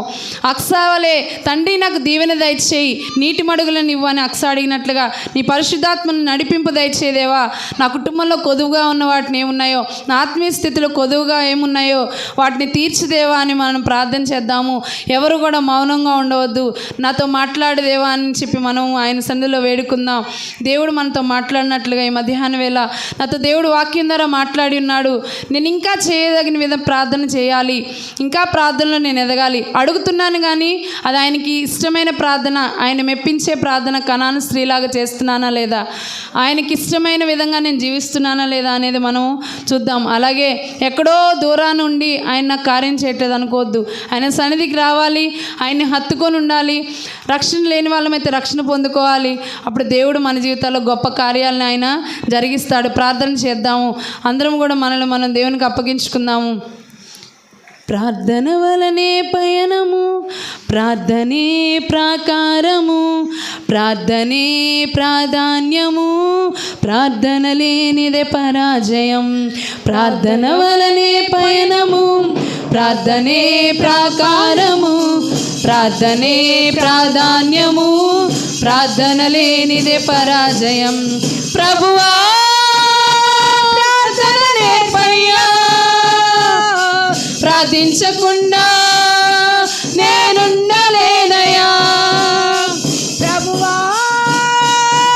అక్సావలే తండ్రి నాకు దీవెన దయచేయి, నీటి మడుగులను ఇవ్వని అక్సా అడిగినట్లుగా నీ పరిశుద్ధాత్మను నడిపింపు దయచేదేవా. నా కుటుంబంలో కొదువుగా ఉన్న వాటిని ఏమున్నాయో, నా ఆత్మీయ స్థితిలో కొదువుగా ఏమున్నాయో వాటిని తీర్చిదేవా అని మనం ప్రార్థన చేద్దాము. ఎవరు కూడా మౌనంగా ఉండవద్దు. నాతో మాట్లాడేదేవా అని చెప్పి మనం ఆయన సన్నిధిలో వేడుకుందాం. దేవుడు మనతో మాట్లాడినట్లుగా ఈ మధ్యాహ్న వేళ నాతో దేవుడు వాక్యం ద్వారా మాట్లాడి ఉన్నాడు. నేను ఇంకా చేయదగిన విధంగా ప్రార్థన చేయాలి, ఇంకా ప్రార్థనలో నేను ఎదగాలి. అడుగుతున్నాను కానీ అది ఆయనకి ఇష్టమైన ప్రార్థన, ఆయన మెప్పించే ప్రార్థన కనాను స్త్రీలాగా చేస్తున్నానా లేదా, ఆయనకి ఇష్టమైన విధంగా నేను జీవిస్తున్నానా లేదా అనేది మనం చూద్దాం. అలాగే ఎక్కడో దూరాన్ని ఉండి ఆయన నాకు కార్యం చేయట్లేదు అనుకోవద్దు. ఆయన సన్నిధికి రావాలి, ఆయన్ని హత్తుకొని ఉండాలి. రక్షణ లేని వాళ్ళమైతే రక్షణ పొందుకోవాలి. అప్పుడు దేవుడు మన జీవితాల్లో గొప్ప కార్యాలను ఆయన జరిగిస్తాడు. ప్రార్థన చేద్దాము, అందరం కూడా మనల్ని మనం దేవునికి అప్పగించుకుందాము. ప్రార్థన వలనే పయనము, ప్రార్థనే ప్రాకారము, ప్రార్థనే ప్రాధాన్యము, ప్రార్థన లేనిదే పరాజయం. ప్రార్థన వలనే పయనము, ప్రార్థనే ప్రాకారము, ప్రార్థనే ప్రాధాన్యము, ప్రార్థన లేనిదే పరాజయం. ప్రభువా ప్రార్థన నేర్పయ్యా, ప్రార్థించకుండా నేనుండలేనయ్యా. ప్రభువా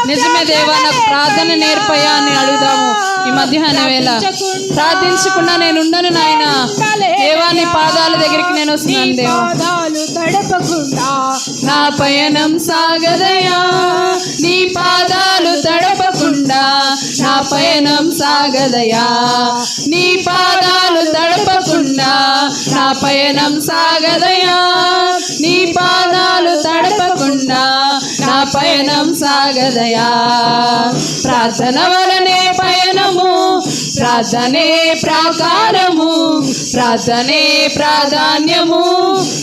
నిజమే దేవా, నాకు ప్రార్థన నేర్పయ్యా అని అడుగుదాము ఈ మధ్యాహ్న వేళ. ప్రార్థించకుండా నేను ఉండను నాయన. దేవా నీ పాదాల దగ్గరికి నేను వస్తున్నాను దేవా. తడపకుండా నా పయనం సాగదయా, నీ పాదాలు తడపకుండా నా పయనం సాగదయా, నీ పాదాలు తడపకుండా నా పయనం సాగదయా, నీ పాదాలు తడపకుండా నా పయనం సాగదయా. ప్రార్థన వలనే పయనము, ప్రార్థనే ప్రాకారము, ప్రార్థనే ప్రాధాన్యము,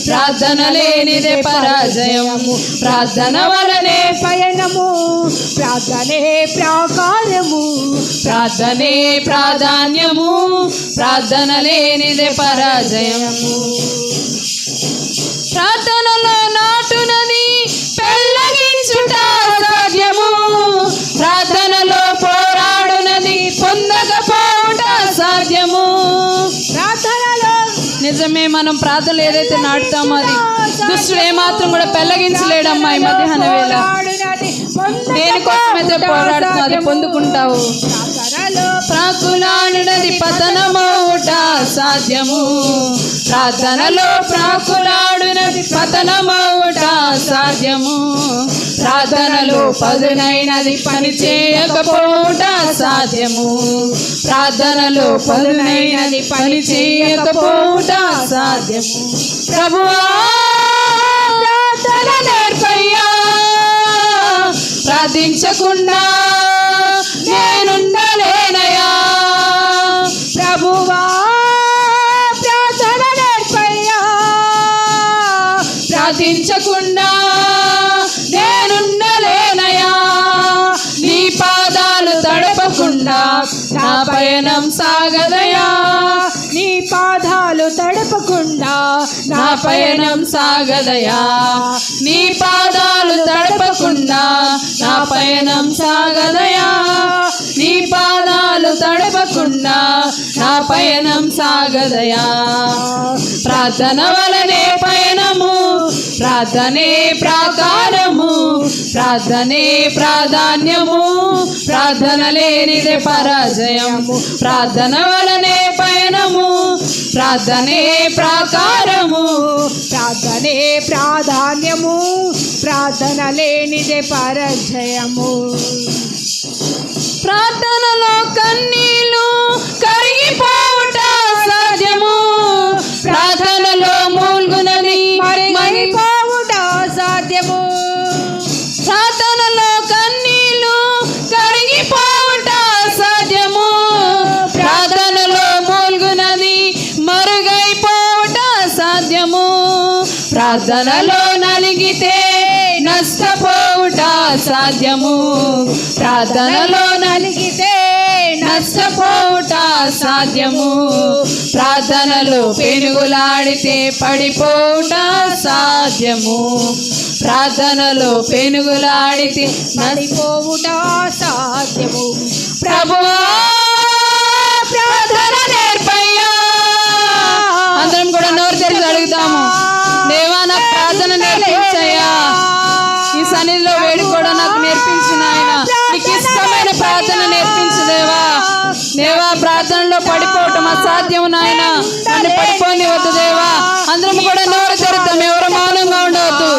ప్రార్థన లేనిదే పరాజయము. ప్రార్థన వలనే పయనము, ప్రార్థనే ప్రాకారము, ప్రార్థనే ప్రాధాన్యము, ప్రార్థన లేనిదే పరాజయము. ప్రార్థనలో నాటునది పెళ్ళగించుట సాధ్యము, ప్రార్థనలో పోరాడునది పొందకపోవుట సాధ్యము. ప్రార్థనలో నిజమే, మనం ప్రార్థనలు ఏదైతే నాటుతామో అది దుష్టుడు ఏమాత్రం కూడా పెళ్ళగించలేడమ్మా. ఈ మధ్యాహ్న వేళ దేనికోసమైతే పోరాడుతున్నావు అది పొందుకుంటావు. ప్రాకులాడినది పతనమౌట సాధ్యము, ప్రార్థనలో ప్రాకులాడినది పతనమౌట సాధ్యము, ప్రార్థనలో పదునైనది పని చేయకపోవుట సాధ్యము, ప్రార్థనలో పదునైనది పని చేయకపోవుట సాధ్యము. ప్రభువా ప్రార్థన నేర్పయ్యా, ప్రార్థించకుండా నేనుండలేనయా. ప్రభువా ప్రార్థన నేర్పయ్యా, ప్రార్థించకుండా నేనుండలేనయా, నీ పాదాలు తడపకుండా నా పయనం సాగదయా, నీ పాదాలు తడపకుండా నా పయనం సాగదయా, నీ పాదాలు తడపకుండా నా పయనం సాగదయా, నీ పాదాలు తడపకుండా నా పయనం సాగదయా. ప్రార్థన వలనే పయనము, ప్రార్థనే ప్రాకారము, ప్రార్థనే ప్రాధాన్యము, ప్రార్థన లేనిదే పరాజయము. ప్రార్థన వలనే పయనము, ప్రార్థనే ప్రాకారము, ప్రార్థనే ప్రాధాన్యము, ప్రార్థన లేనిదే పరాజయము. ప్రార్థనలో కన్నీళ్ళు కరిగిపోవుట సాధ్యము, ప్రార్థనలో మూల్గునది మరిగిపోవుట సాధ్యము, ప్రార్థనలో కన్నీళ్ళు కరిగిపోవుట సాధ్యము, ప్రార్థనలో మూల్గునది మరుగైపోవుట సాధ్యము, ప్రార్థనలో నలిగితే నష్టపోవుట సాధ్యము, ప్రార్థనలో నలిగితే నష్టపోవుట సాధ్యము, ప్రార్థనలో పెనుగులాడితే పడిపోవుట సాధ్యము, ప్రార్థనలో పెనుగులాడితే పడిపోవుట సాధ్యము. ప్రభువా ప్రార్థన నేర్పయ్యా. అందరం కూడా నోరు తెరిచి అడుగుతాము, దేవా నాకు ప్రార్థన నేర్పించయ్యా. ఈ సన్నిధిలో వేడుకోవడం నాకు నేర్పించిన ఆయన, నీకు ఇష్టమైన ప్రార్థన నేర్పించు దేవా. దేవా ప్రార్థన విషయంలో పడిపోవటం అసాధ్యం నాయన. నన్ను పడిపోనివద్దు దేవా. అందరం కూడా నోరు తెరుతాం, ఎవరు మౌనంగా ఉండవద్దు.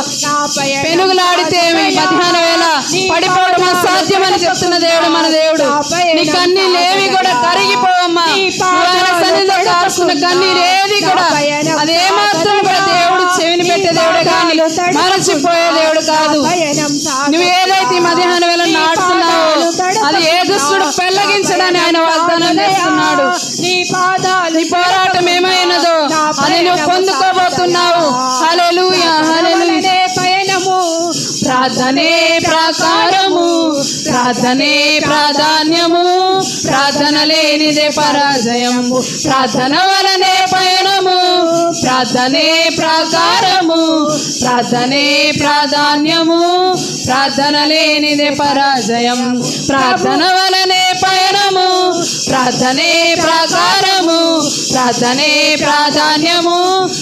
పెనుగులాడితే మధ్యాహ్నం వేళ పడిపోవడం అసాధ్యం అని చెప్తున్న దేవుడు మన దేవుడు. నీ కన్నీళ్ళు ఏవి కూడా కరిగిపోవమ్మా. ఆయన సన్నిధిలో కారుస్తున్న కన్నీరు ఏది కూడా అదేమాత్రం కూడా దేవుడు చెవిని పెట్టే దేవుడే కానీ మరచిపోయే దేవుడు కాదు. నువ్వు ఏదైతే ఈ మధ్యాహ్నం వేళ నాడుతున్నావో అది ఏ దుష్టుడు పెళ్లగించడని ఆయన వాగ్దానం చేస్తున్నాడు. నీ పోరాటం ఏమైనదో అది నువ్వు పొందుకోబోతున్నావు. హల్లెలూయా, హల్లెలూయా. ప్రార్థనే ప్రాకారము, ప్రార్థనే ప్రాధాన్యము, ప్రార్థన లేనిదే పరాజయము, ప్రార్థన వలనే పయనము, ప్రార్థనే ప్రాకారము, ప్రార్థనే ప్రాధాన్యము, ప్రార్థన లేనిదే పరాజయం, ప్రార్థన వలనే పయనము, ప్రార్థనే ప్రాకారము, ప్రార్థనే ప్రాధాన్యము,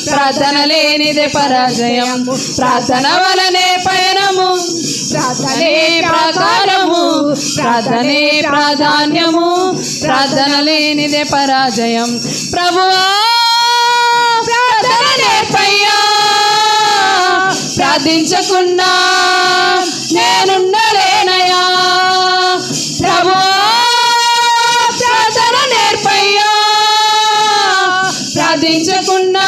ప్రార్థన లేనిదే పరాజయం, ప్రార్థన వలనే పయనము, ప్రార్థనే ప్రాకారము, ప్రార్థనే ప్రాధాన్యము, ప్రార్థన లేనిదే పరాజయం. ప్రభువా ప్రార్థన నేర్పయ్యా, ప్రార్థించకుండా నేనుండలేనయా. ప్రభువా ప్రార్థన నేర్పయ్యా, ప్రార్థించకుండా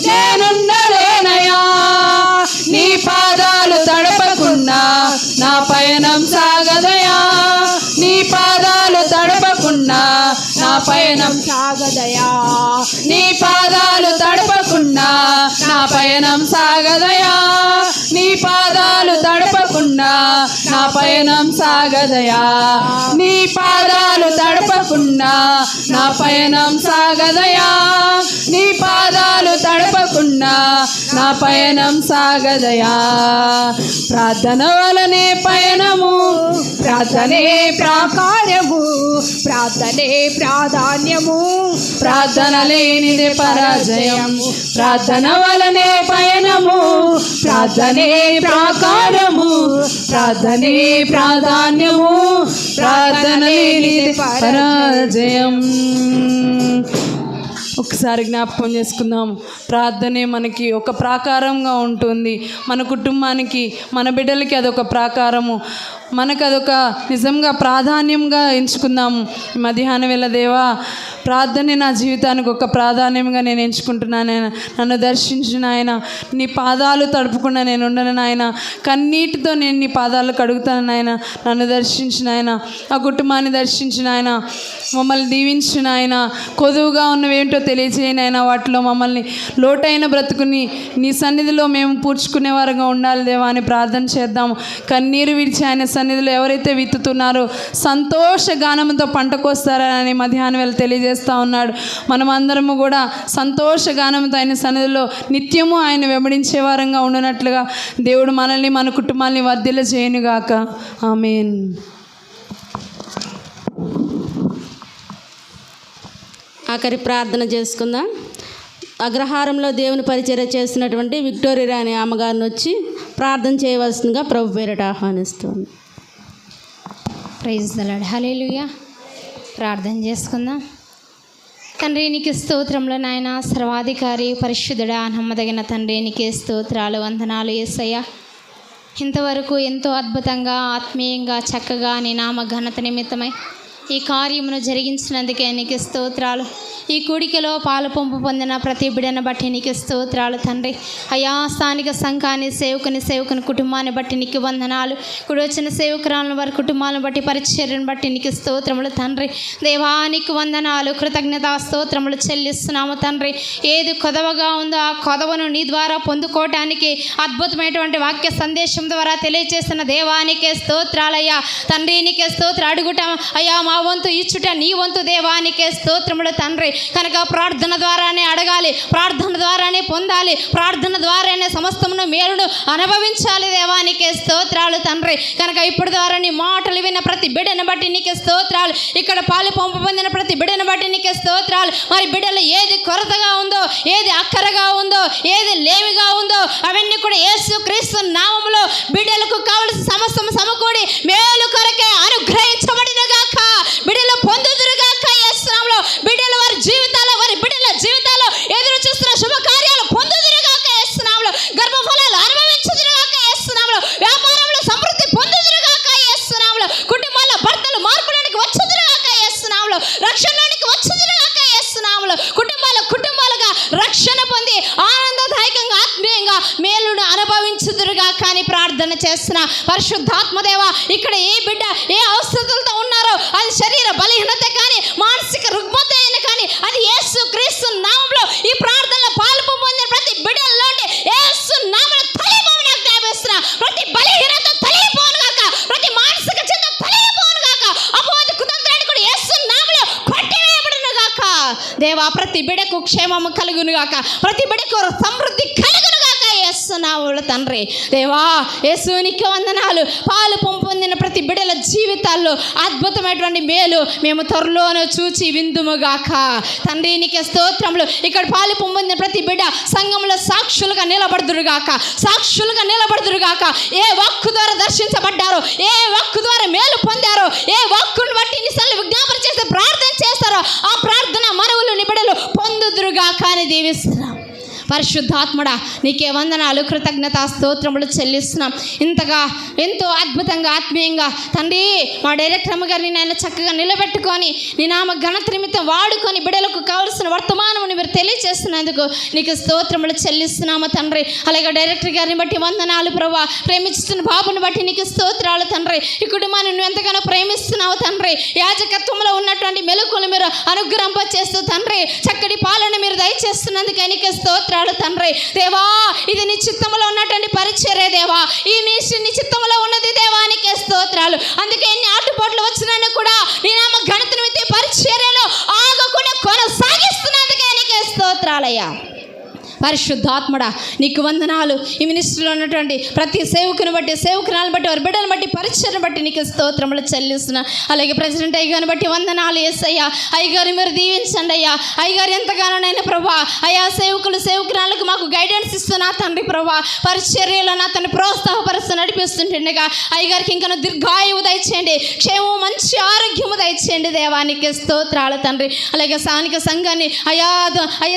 నేనుండలేనయా. నీ పాదాలు తడపకుండా నా పయనం సాగదయా. నీ పాదాలు తడపకుండా నా పయనం సాగదయా. నీ పాదాలు తడపకుండా నా పయనం సాగదయా. నీ పాదాలు తడపకుండా నా పయనం సాగదయా. నీ పాదాలు తడపకుండా నా పయనం సాగదయా. నీ పాదాలు తడపకుండా నా పయనం సాగదయా. ప్రార్థన వలనే పయనము, ప్రార్థనే ప్రాకారము, ప్రార్థనే ప్రాధాన్యము, ప్రార్థన లేనిదే పరాజయము, ప్రార్థన వలనే పయనము, ప్రార్థనే ప్రాకారము, ప్రార్థనే ప్రాధాన్యము, ప్రార్థన లేనిదే పరాజయం. ఒకసారి జ్ఞాపకం చేసుకుందాం. ప్రార్థనే మనకి ఒక ప్రాకారంగా ఉంటుంది. మన కుటుంబానికి, మన బిడ్డలకి అదొక ప్రాకారము, మనకు అదొక నిజంగా ప్రాధాన్యంగా ఎంచుకుందాము. మధ్యాహ్నం వేళ దేవా, ప్రార్థనే నా జీవితానికి ఒక ప్రాధాన్యంగా నేను ఎంచుకుంటున్నాను. నన్ను దర్శించిన ఆయన, నీ పాదాలు తడుపుకుండా నేను ఉండను నాయన. కన్నీటితో నేను నీ పాదాలు కడుగుతాను నాయన. నన్ను దర్శించిన ఆయన, ఆ కుటుంబాన్ని దర్శించిన ఆయన, మమ్మల్ని దీవించిన ఆయన, కొదువుగా ఉన్నవేంటో తెలియజేయని ఆయన, వాటిలో మమ్మల్ని లోటైన బ్రతుకుని నీ సన్నిధిలో మేము పూడ్చుకునే వారుగా ఉండాలి దేవా అని ప్రార్థన చేద్దాము. కన్నీరు విడిచి ఆయన సన్నిధిలో ఎవరైతే విత్తుతున్నారో సంతోష గానంతో పంటకొస్తారని మధ్యాహ్నం వేళ తెలియజేస్తూ ఉన్నాడు. మనమందరము కూడా సంతోష గానంతో ఆయన సన్నిధిలో నిత్యము ఆయన వెంబడించే వారంగా ఉండినట్లుగా దేవుడు మనల్ని, మన కుటుంబాన్ని వర్ధిల్ల చేయనుగాక. ఆమేన్. ఆఖరి ప్రార్థన చేసుకుందాం. అగ్రహారంలో దేవుని పరిచర్య చేస్తున్నటువంటి విక్టోరియా అనే అమ్మగారిని వచ్చి ప్రార్థన చేయవలసిందిగా ప్రభు పేరిట ఆహ్వానిస్తుంది. Praise the Lord. హల్లెలూయా. ప్రార్థన చేసుకుందాం. తండ్రి నీకు స్తోత్రములు నాయన, సర్వాధికారి పరిశుద్ధుడా, నమ్మదగిన తండ్రి నీకే స్తోత్రాలు, వందనాలు యేసయ్యా. ఇంతవరకు ఎంతో అద్భుతంగా, ఆత్మీయంగా, చక్కగా నీ నామ ఘనత నిమిత్తమై ఈ కార్యమును జరిగించినందుకే నీకు స్తోత్రాలు. ఈ కూడికలో పాలు పంపు పొందిన ప్రతి బిడ్డను బట్టి నీకు స్తోత్రాలు తండ్రి. అయా స్థానిక సంఘాన్ని, సేవకుని కుటుంబాన్ని బట్టి నీకు వందనాలు. ఇప్పుడు వచ్చిన సేవకురాలను, వారి కుటుంబాలను బట్టి, పరిచర్యను బట్టి నీకు స్తోత్రములు తండ్రి. దేవానికి వందనాలు, కృతజ్ఞతా స్తోత్రములు చెల్లిస్తున్నాము తండ్రి. ఏది కొదవగా ఉందో ఆ కొదవను నీ ద్వారా పొందుకోవటానికి అద్భుతమైనటువంటి వాక్య సందేశం ద్వారా తెలియజేస్తున్న దేవానికే స్తోత్రాలయ్యా తండ్రి. నీకే స్తోత్ర అడుగుట అయ్యా, మా వంతు ఇచ్చుట నీ వంతు దేవానికే స్తోత్రములు తండ్రి. కనుక ప్రార్థన ద్వారానే అడగాలి, ప్రార్థన ద్వారానే పొందాలి, ప్రార్థన ద్వారానే సమస్తమును మేలును అనుభవించాలి. దేవానికే స్తోత్రాలు తండ్రి. కనుక ఇప్పుడు ద్వారా నీ మాటలు విన్న ప్రతి బిడ్డను బట్టి నీకే స్తోత్రాలు. ఇక్కడ పాలు పంపు పొందిన ప్రతి బిడ్డను బట్టి నీకే స్తోత్రాలు. మరి బిడ్డలు ఏది కొరతగా ఉందో, ఏది అక్కరగా ఉందో, ఏది లేమిగా ఉందో అవన్నీ కూడా యేసు క్రీస్తు నామములో బిడ్డలకు కావలసిన సమస్తము సమకూడి మేలు కొరకే అనుగ్రహించబడినగాక, బిడ్డలు పొందుదురుగాక. యేసు నామములో మేలును అనుభవించుదురుగా కానీ ప్రార్థన చేస్తున్న పరిశుద్ధాత్మదేవ, ఇక్కడ ఏ బిడ్డ ఏ అవస్థలతో ఉన్నారో, అది శరీర బలహీనత కానీ మానసిక రుగ్మత అయినా కానీ, అది యేసు క్రీస్తు నామంలో ఈ ప్రార్థనలో పాలు పొందిన ప్రతి బిడ్డల్లోంటి యేసు నామములో తొలగిపోవును గాక జ్ఞాపిస్తున్నా. ప్రతి బలహీనత తొలగిపోవును గాక, ప్రతి మానసిక చింత తొలగిపోవును గాక, అపవాది కుతంత్రాన్ని కూడా యేసు నామములో కొట్టివేయబడును గాక. దేవా, ప్రతి బిడ్డకు క్షేమము కలుగును గాక, ప్రతి బిడ్డకు సమృద్ధి కలుగును గాక యేసు నామములో తండ్రి. దేవా, యేసునికి వందనాలు. పాలు పొందిన ప్రతి బిడ్డల జీవితాల్లో అద్భుతమైనటువంటి మేలు మేము త్వరలోనే చూచి విందుముగాక తండ్రి. నీకే స్తోత్రములు. ఇక్కడ పాలు పొందిన ప్రతి బిడ్డ సంఘంలో సాక్షులుగా నిలబడుదురుగాక, సాక్షులుగా నిలబడుదురుగాక. ఏ వాక్కు ద్వారా దర్శించబడ్డారో, ఏ వాక్కు ద్వారా మేలు పొందారో, ఏ వాక్కును బట్టి నిసలు విజ్ఞాపన చేస్తే ప్రార్థన చేస్తారో, ఆ ప్రార్థన మనవులు నిబిడలు పొందుదురుగాక అని దీవిస్తున్నాం. పరిశుద్ధాత్ముడా, నీకే వందనాలు, కృతజ్ఞత స్తోత్రములు చెల్లిస్తున్నాం. ఇంతగా ఎంతో అద్భుతంగా ఆత్మీయంగా తండ్రి మా డైరెక్టర్ అమ్మ గారిని నేను చక్కగా నిలబెట్టుకొని నీ నామ ఘనత నిమిత్తం వాడుకొని బిడ్డలకు కావలసిన వర్తమానముని మీరు తెలియజేస్తున్నందుకు నీకు స్తోత్రములు చెల్లిస్తున్నాము తండ్రి. అలాగే డైరెక్టర్ గారిని బట్టి వందనాలు ప్రభా. ప్రేమిస్తున్న బాబుని బట్టి నీకు స్తోత్రాలు తండ్రి. ఈ కుటుంబాన్ని నువ్వు ఎంతగానో ప్రేమిస్తున్నావు తండ్రి. యాజకత్వంలో ఉన్నటువంటి మెలకువలు మీరు అనుగ్రహింపచేస్తూ తండ్రి చక్కటి పాలన మీరు దయచేస్తున్నందుకు నీకు స్తోత్రాలు తండ్రి. దేవా, ఇది నీ చిత్తంలో ఉన్నటువంటి పరిచర్య దేవా. ఈ మిషన్ నీ చిత్తంలో ఉన్నది దేవానికే స్తోత్రాలు. అందుకే ఎన్ని ఆటుపోట్లు వచ్చినా కూడా నీ నామ ఘనత నిమిత్తం పరిచర్యలో ఆగకుండా కొనసాగిస్తున్నందుకే నీకే స్తోత్రాలయ్యా. పరిశుద్ధాత్మడా, నీకు వందనాలు. ఈ మినిస్ట్రీలో ఉన్నటువంటి ప్రతి సేవకుని బట్టి, సేవకురాలను బట్టి, వారి బిడ్డలను బట్టి, పరిచయను బట్టి నీకు స్తోత్రములు చెల్లిస్తున్నా. అలాగే ప్రెసిడెంట్ అయ్యగారిని బట్టి వందనాలు యేసయ్యా. అయ్యగారిని మీరు దీవించండి అయ్యా. అయ్యగారు ఎంతగానోనైనా ప్రభా అయ్యా సేవకులు సేవకురాలకు మాకు గైడెన్స్ ఇస్తున్నా తండ్రి ప్రభా. పరిచర్యలో నా తండ్రి ప్రోత్సాహపరుస్తూ నడిపిస్తుంటుండగా అయ్యగారికి ఇంకా దీర్ఘాయువు దయచేయండి, క్షేమము మంచి ఆరోగ్యము దయచేయండి దేవానికి స్తోత్రాలు తండ్రి. అలాగే స్థానిక సంఘాన్ని అయ్యా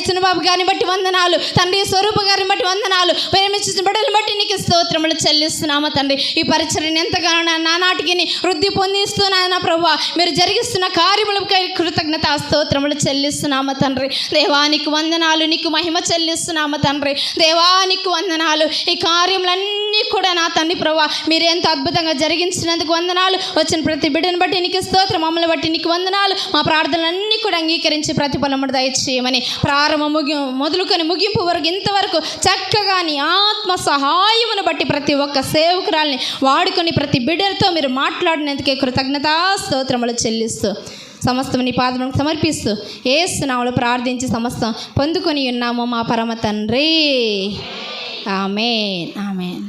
చిన్నబాబు గారిని బట్టి వందనాలు తండ్రి. స్వరూప గారిని బట్టి వందనాలు. ప్రేమించిన బిడ్డలను బట్టి నీకు స్తోత్రములు చెల్లిస్తున్నాము తండ్రి. ఈ పరిచర్యను ఎంతగానో నానాటికి వృద్ధి పొందిస్తున్నాయన ప్రభా. మీరు జరిగిస్తున్న కార్యములపై కృతజ్ఞత స్తోత్రములు చెల్లిస్తున్నాము తండ్రి. దేవానికి వందనాలు, నీకు మహిమ చెల్లిస్తున్నాము తండ్రి. దేవానికి వందనాలు. ఈ కార్యములన్నీ కూడా నా తండ్రి ప్రభా మీరు ఎంతో అద్భుతంగా జరిగించినందుకు వందనాలు. వచ్చిన ప్రతి బిడ్డను బట్టి నీకు స్తోత్రం, మమ్మల్ని బట్టి నీకు వందనాలు. మా ప్రార్థనలన్నీ కూడా అంగీకరించి ప్రతిఫలమును దయచేయమని ప్రారంభం మొదలుకొని ముగింపు వరకు ఇంతవరకు చక్కగా నీ ఆత్మ సహాయమును బట్టి ప్రతి ఒక్క సేవకురాల్ని వాడుకొని ప్రతి బిడ్డలతో మీరు మాట్లాడినందుకే కృతజ్ఞతా స్తోత్రములు చెల్లిస్తూ సమస్తం నీ పాదములకు సమర్పిస్తూ యేసు నామములో ప్రార్థించి సమస్తం పొందుకొని ఉన్నాము మా పరమ తండ్రి. ఆమేన్, ఆమేన్.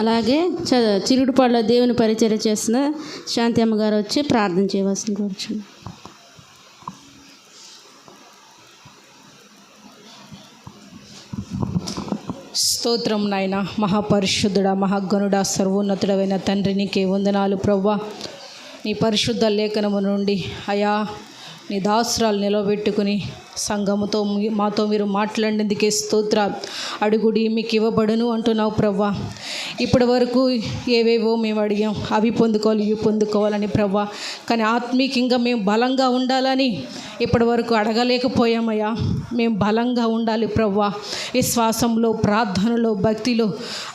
అలాగే చిరుడుపాడులో దేవుని పరిచర్య చేస్తున్న శాంతి అమ్మగారు వచ్చి ప్రార్థన చేయవలసింది కోరుచున్నాను. స్తోత్రం నాయన. మహాపరిశుద్ధుడా, మహాగణుడా, సర్వోన్నతుడమైన తండ్రి నీకే వందనాలు ప్రవ్వా. నీ పరిశుద్ధ లేఖనము నుండి అయా నీ దాసురాలు నిలబెట్టుకుని సంఘముతో మాతో మీరు మాట్లాడినందుకే స్తోత్రాలు. అడుగుడి మీకు ఇవ్వబడును అంటున్నావు ప్రవ్వా. ఇప్పటి వరకు ఏవేవో మేము అడిగాం, అవి పొందుకోవాలి ఇవి పొందుకోవాలని ప్రవ్వా. కానీ ఆత్మీయంగా మేము బలంగా ఉండాలని ఇప్పటి వరకు అడగలేకపోయామయ్యా. మేము బలంగా ఉండాలి ప్రవ్వా. విశ్వాసంలో, ప్రార్థనలో, భక్తిలో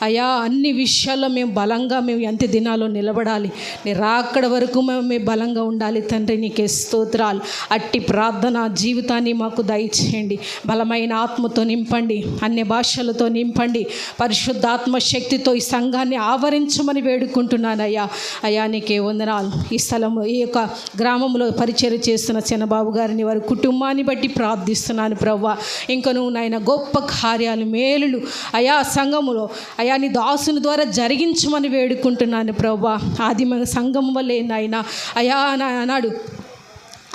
అయ్యా అన్ని విషయాల్లో మేము బలంగా మేము ఎంత దినాల్లో నిలబడాలి. నీ రాకడ వరకు మేము బలంగా ఉండాలి తండ్రి. నీకే స్తోత్రాలు. అట్టి ప్రార్థన జీవితాన్ని మాకు దయచేయండి. బలమైన ఆత్మతో నింపండి, అన్య భాషలతో నింపండి, పరిశుద్ధాత్మ శక్తితో ఈ సంఘాన్ని ఆవరించమని వేడుకుంటున్నానయ్యా. అయ్యా నీకే వందనాలు. ఈ స్థలము ఈ యొక్క గ్రామంలో పరిచర్య చేస్తున్న చిన్నబాబు గారిని వారి కుటుంబాన్ని బట్టి ప్రార్థిస్తున్నాను ప్రవ్వా. ఇంకా నువ్వు నాయన గొప్ప కార్యాలు మేలులు అయా సంఘములో అయా నీ దాసుని ద్వారా జరిగించమని వేడుకుంటున్నాను ప్రవ్వా. ఆదిమ సంఘం వల్లే నాయన అయా నాడు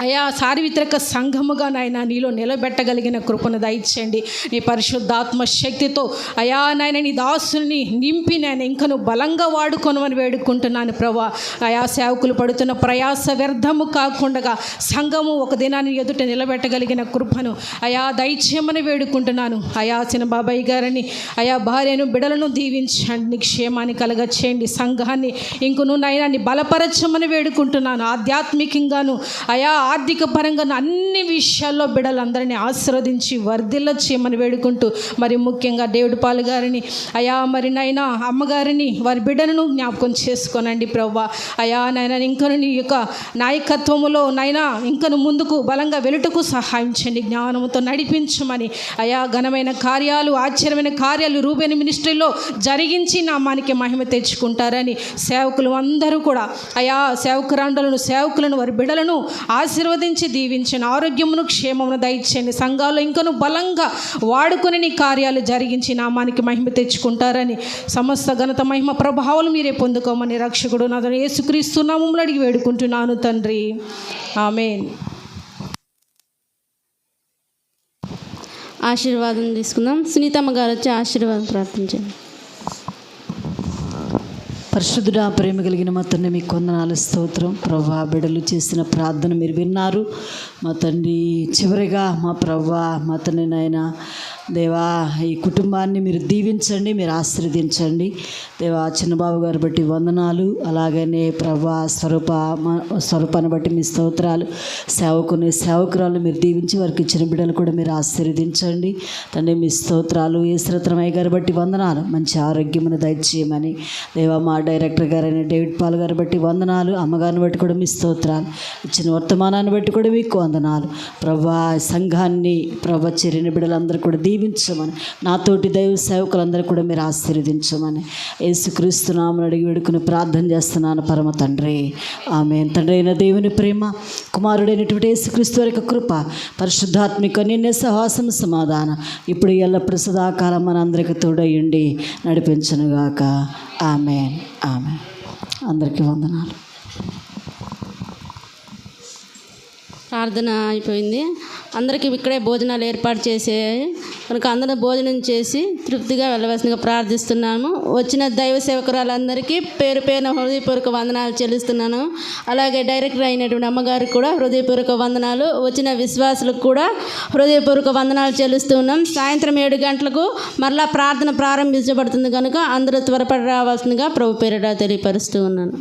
అయా సార్వత్రిక సంఘముగా నాయన నీలో నిలబెట్టగలిగిన కృపను దయచేయండి. నీ పరిశుద్ధాత్మ శక్తితో అయా నాయన నీ దాసుని నింపి నాయన ఇంకా నువ్వు బలంగా వాడుకొనమని వేడుకుంటున్నాను ప్రభా. అయా సేవకులు పడుతున్న ప్రయాస వ్యర్థము కాకుండా సంఘము ఒక దినాన్ని ఎదుట నిలబెట్టగలిగిన కృపను అయా దయచేయమని వేడుకుంటున్నాను. అయా చిన్న బాబాయ్ గారిని అయా భార్యను బిడలను దీవించండి, నీ క్షేమాన్ని కలగచేయండి. సంఘాన్ని ఇంకను నాయనాన్ని బలపరచమని వేడుకుంటున్నాను. ఆధ్యాత్మికంగాను అయా ఆర్థిక పరంగా అన్ని విషయాల్లో బిడ్డలందరినీ ఆశీర్వదించి వర్ధిల్ల చేయమని వేడుకుంటూ, మరి ముఖ్యంగా డేవిడ్ పాల్ గారిని అయా, మరి నాయన అమ్మగారిని వారి బిడ్డలను జ్ఞాపకం చేసుకోనండి ప్రభువా. అయా నాయన, ఇంకను నీ యొక్క నాయకత్వములో నాయన ఇంకను ముందుకు బలంగా వెలుటకు సహాయం చేయండి, జ్ఞానంతో నడిపించమని. అయా, ఘనమైన కార్యాలు, ఆశ్చర్యమైన కార్యాలు రూబేని మినిస్ట్రీలో జరిగించి నామానికి మహిమ తెచ్చుకుంటారని సేవకులు అందరూ కూడా అయా, సేవకులను వారి బిడ్డలను ఆశీర్వదించి దీవించండి, ఆరోగ్యమును క్షేమమును దయచేయండి, సంఘాల్లో ఇంకను బలంగా వాడుకొని నీ కార్యాలు జరిగించి నామానికి మహిమ తెచ్చుకుంటారని, సమస్త ఘనత మహిమ ప్రభావాలు మీరే పొందుకోమని రక్షకుడు నాథుడు యేసుక్రీస్తు నామములో అడిగి వేడుకుంటున్నాను తండ్రి, ఆమేన్. ఆశీర్వాదం తీసుకుందాం. సునీతమ్మ గారు వచ్చి ఆశీర్వాదం ప్రార్థించండి. పరిశుద్ధుడా, ప్రేమ కలిగిన మా తండ్రి, మీకు వందనాలు, స్తోత్రం ప్రభా. బిడ్డలు చేసిన ప్రార్థన మీరు విన్నారు మా తండ్రి. చివరిగా మా ప్రభా, మా తండ్రి నాయన దేవా, ఈ కుటుంబాన్ని మీరు దీవించండి, మీరు ఆశీర్వదించండి దేవా. చిన్నబాబు గారు బట్టి వందనాలు, అలాగనే ప్రభా స్వరూపాన్ని బట్టి మీ స్తోత్రాలు. సేవకురాలు మీరు దీవించి వారికి ఇచ్చిన బిడ్డలు కూడా మీరు ఆశీర్వదించండి తండ్రి, మీ స్తోత్రాలు. యేసరత్నమయ్య గారు బట్టి వందనాలు, మంచి ఆరోగ్యమును దయచేయమని దేవా. మా డైరెక్టర్ గారైన డేవిడ్ పాల్ గారు బట్టి వందనాలు, అమ్మగారిని బట్టి కూడా మీ స్తోత్రాలు, ఇచ్చిన వర్తమానాన్ని బట్టి కూడా మీకు వందనాలు ప్రభా. సంఘాన్ని ప్రభా చేరిన బిడ్డలందరూ కూడా దీవించమని, నాతోటి దైవ సేవకులందరూ కూడా మీరు ఆశీర్వదించమని యేసుక్రీస్తు నామమున అడిగి వేడుకుని ప్రార్థన చేస్తున్నాను పరమ తండ్రి, ఆమేన్. తండ్రి అయిన దేవుని ప్రేమ, కుమారుడైనటువంటి యేసుక్రీస్తు వారి యొక్క కృప, పరిశుద్ధాత్మిక నిన్నే సహాసం సమాధానం ఇప్పుడు ఎల్లప్పుడు సదాకాలం మన అందరికీ తోడయ్యుండి నడిపించునుగాక. ఆమేన్, ఆమేన్. అందరికీ వందనాలు. ప్రార్థన అయిపోయింది. అందరికీ ఇక్కడే భోజనాలు ఏర్పాటు చేసే కనుక అందరూ భోజనం చేసి తృప్తిగా వెళ్ళవలసిందిగా ప్రార్థిస్తున్నాము. వచ్చిన దైవ సేవకురాలందరికీ పేరు పేరున హృదయపూర్వక వందనాలు చెల్లిస్తున్నాను. అలాగే డైరెక్టర్ అయినటువంటి అమ్మగారికి కూడా హృదయపూర్వక వందనాలు, వచ్చిన విశ్వాసులకు కూడా హృదయపూర్వక వందనాలు చెల్లిస్తున్నాం. సాయంత్రం 7 గంటలకు మరలా ప్రార్థన ప్రారంభించబడుతుంది కనుక అందరూ త్వరపడి రావాల్సిందిగా ప్రభు పేరిట తెలియపరుస్తూ ఉన్నాను.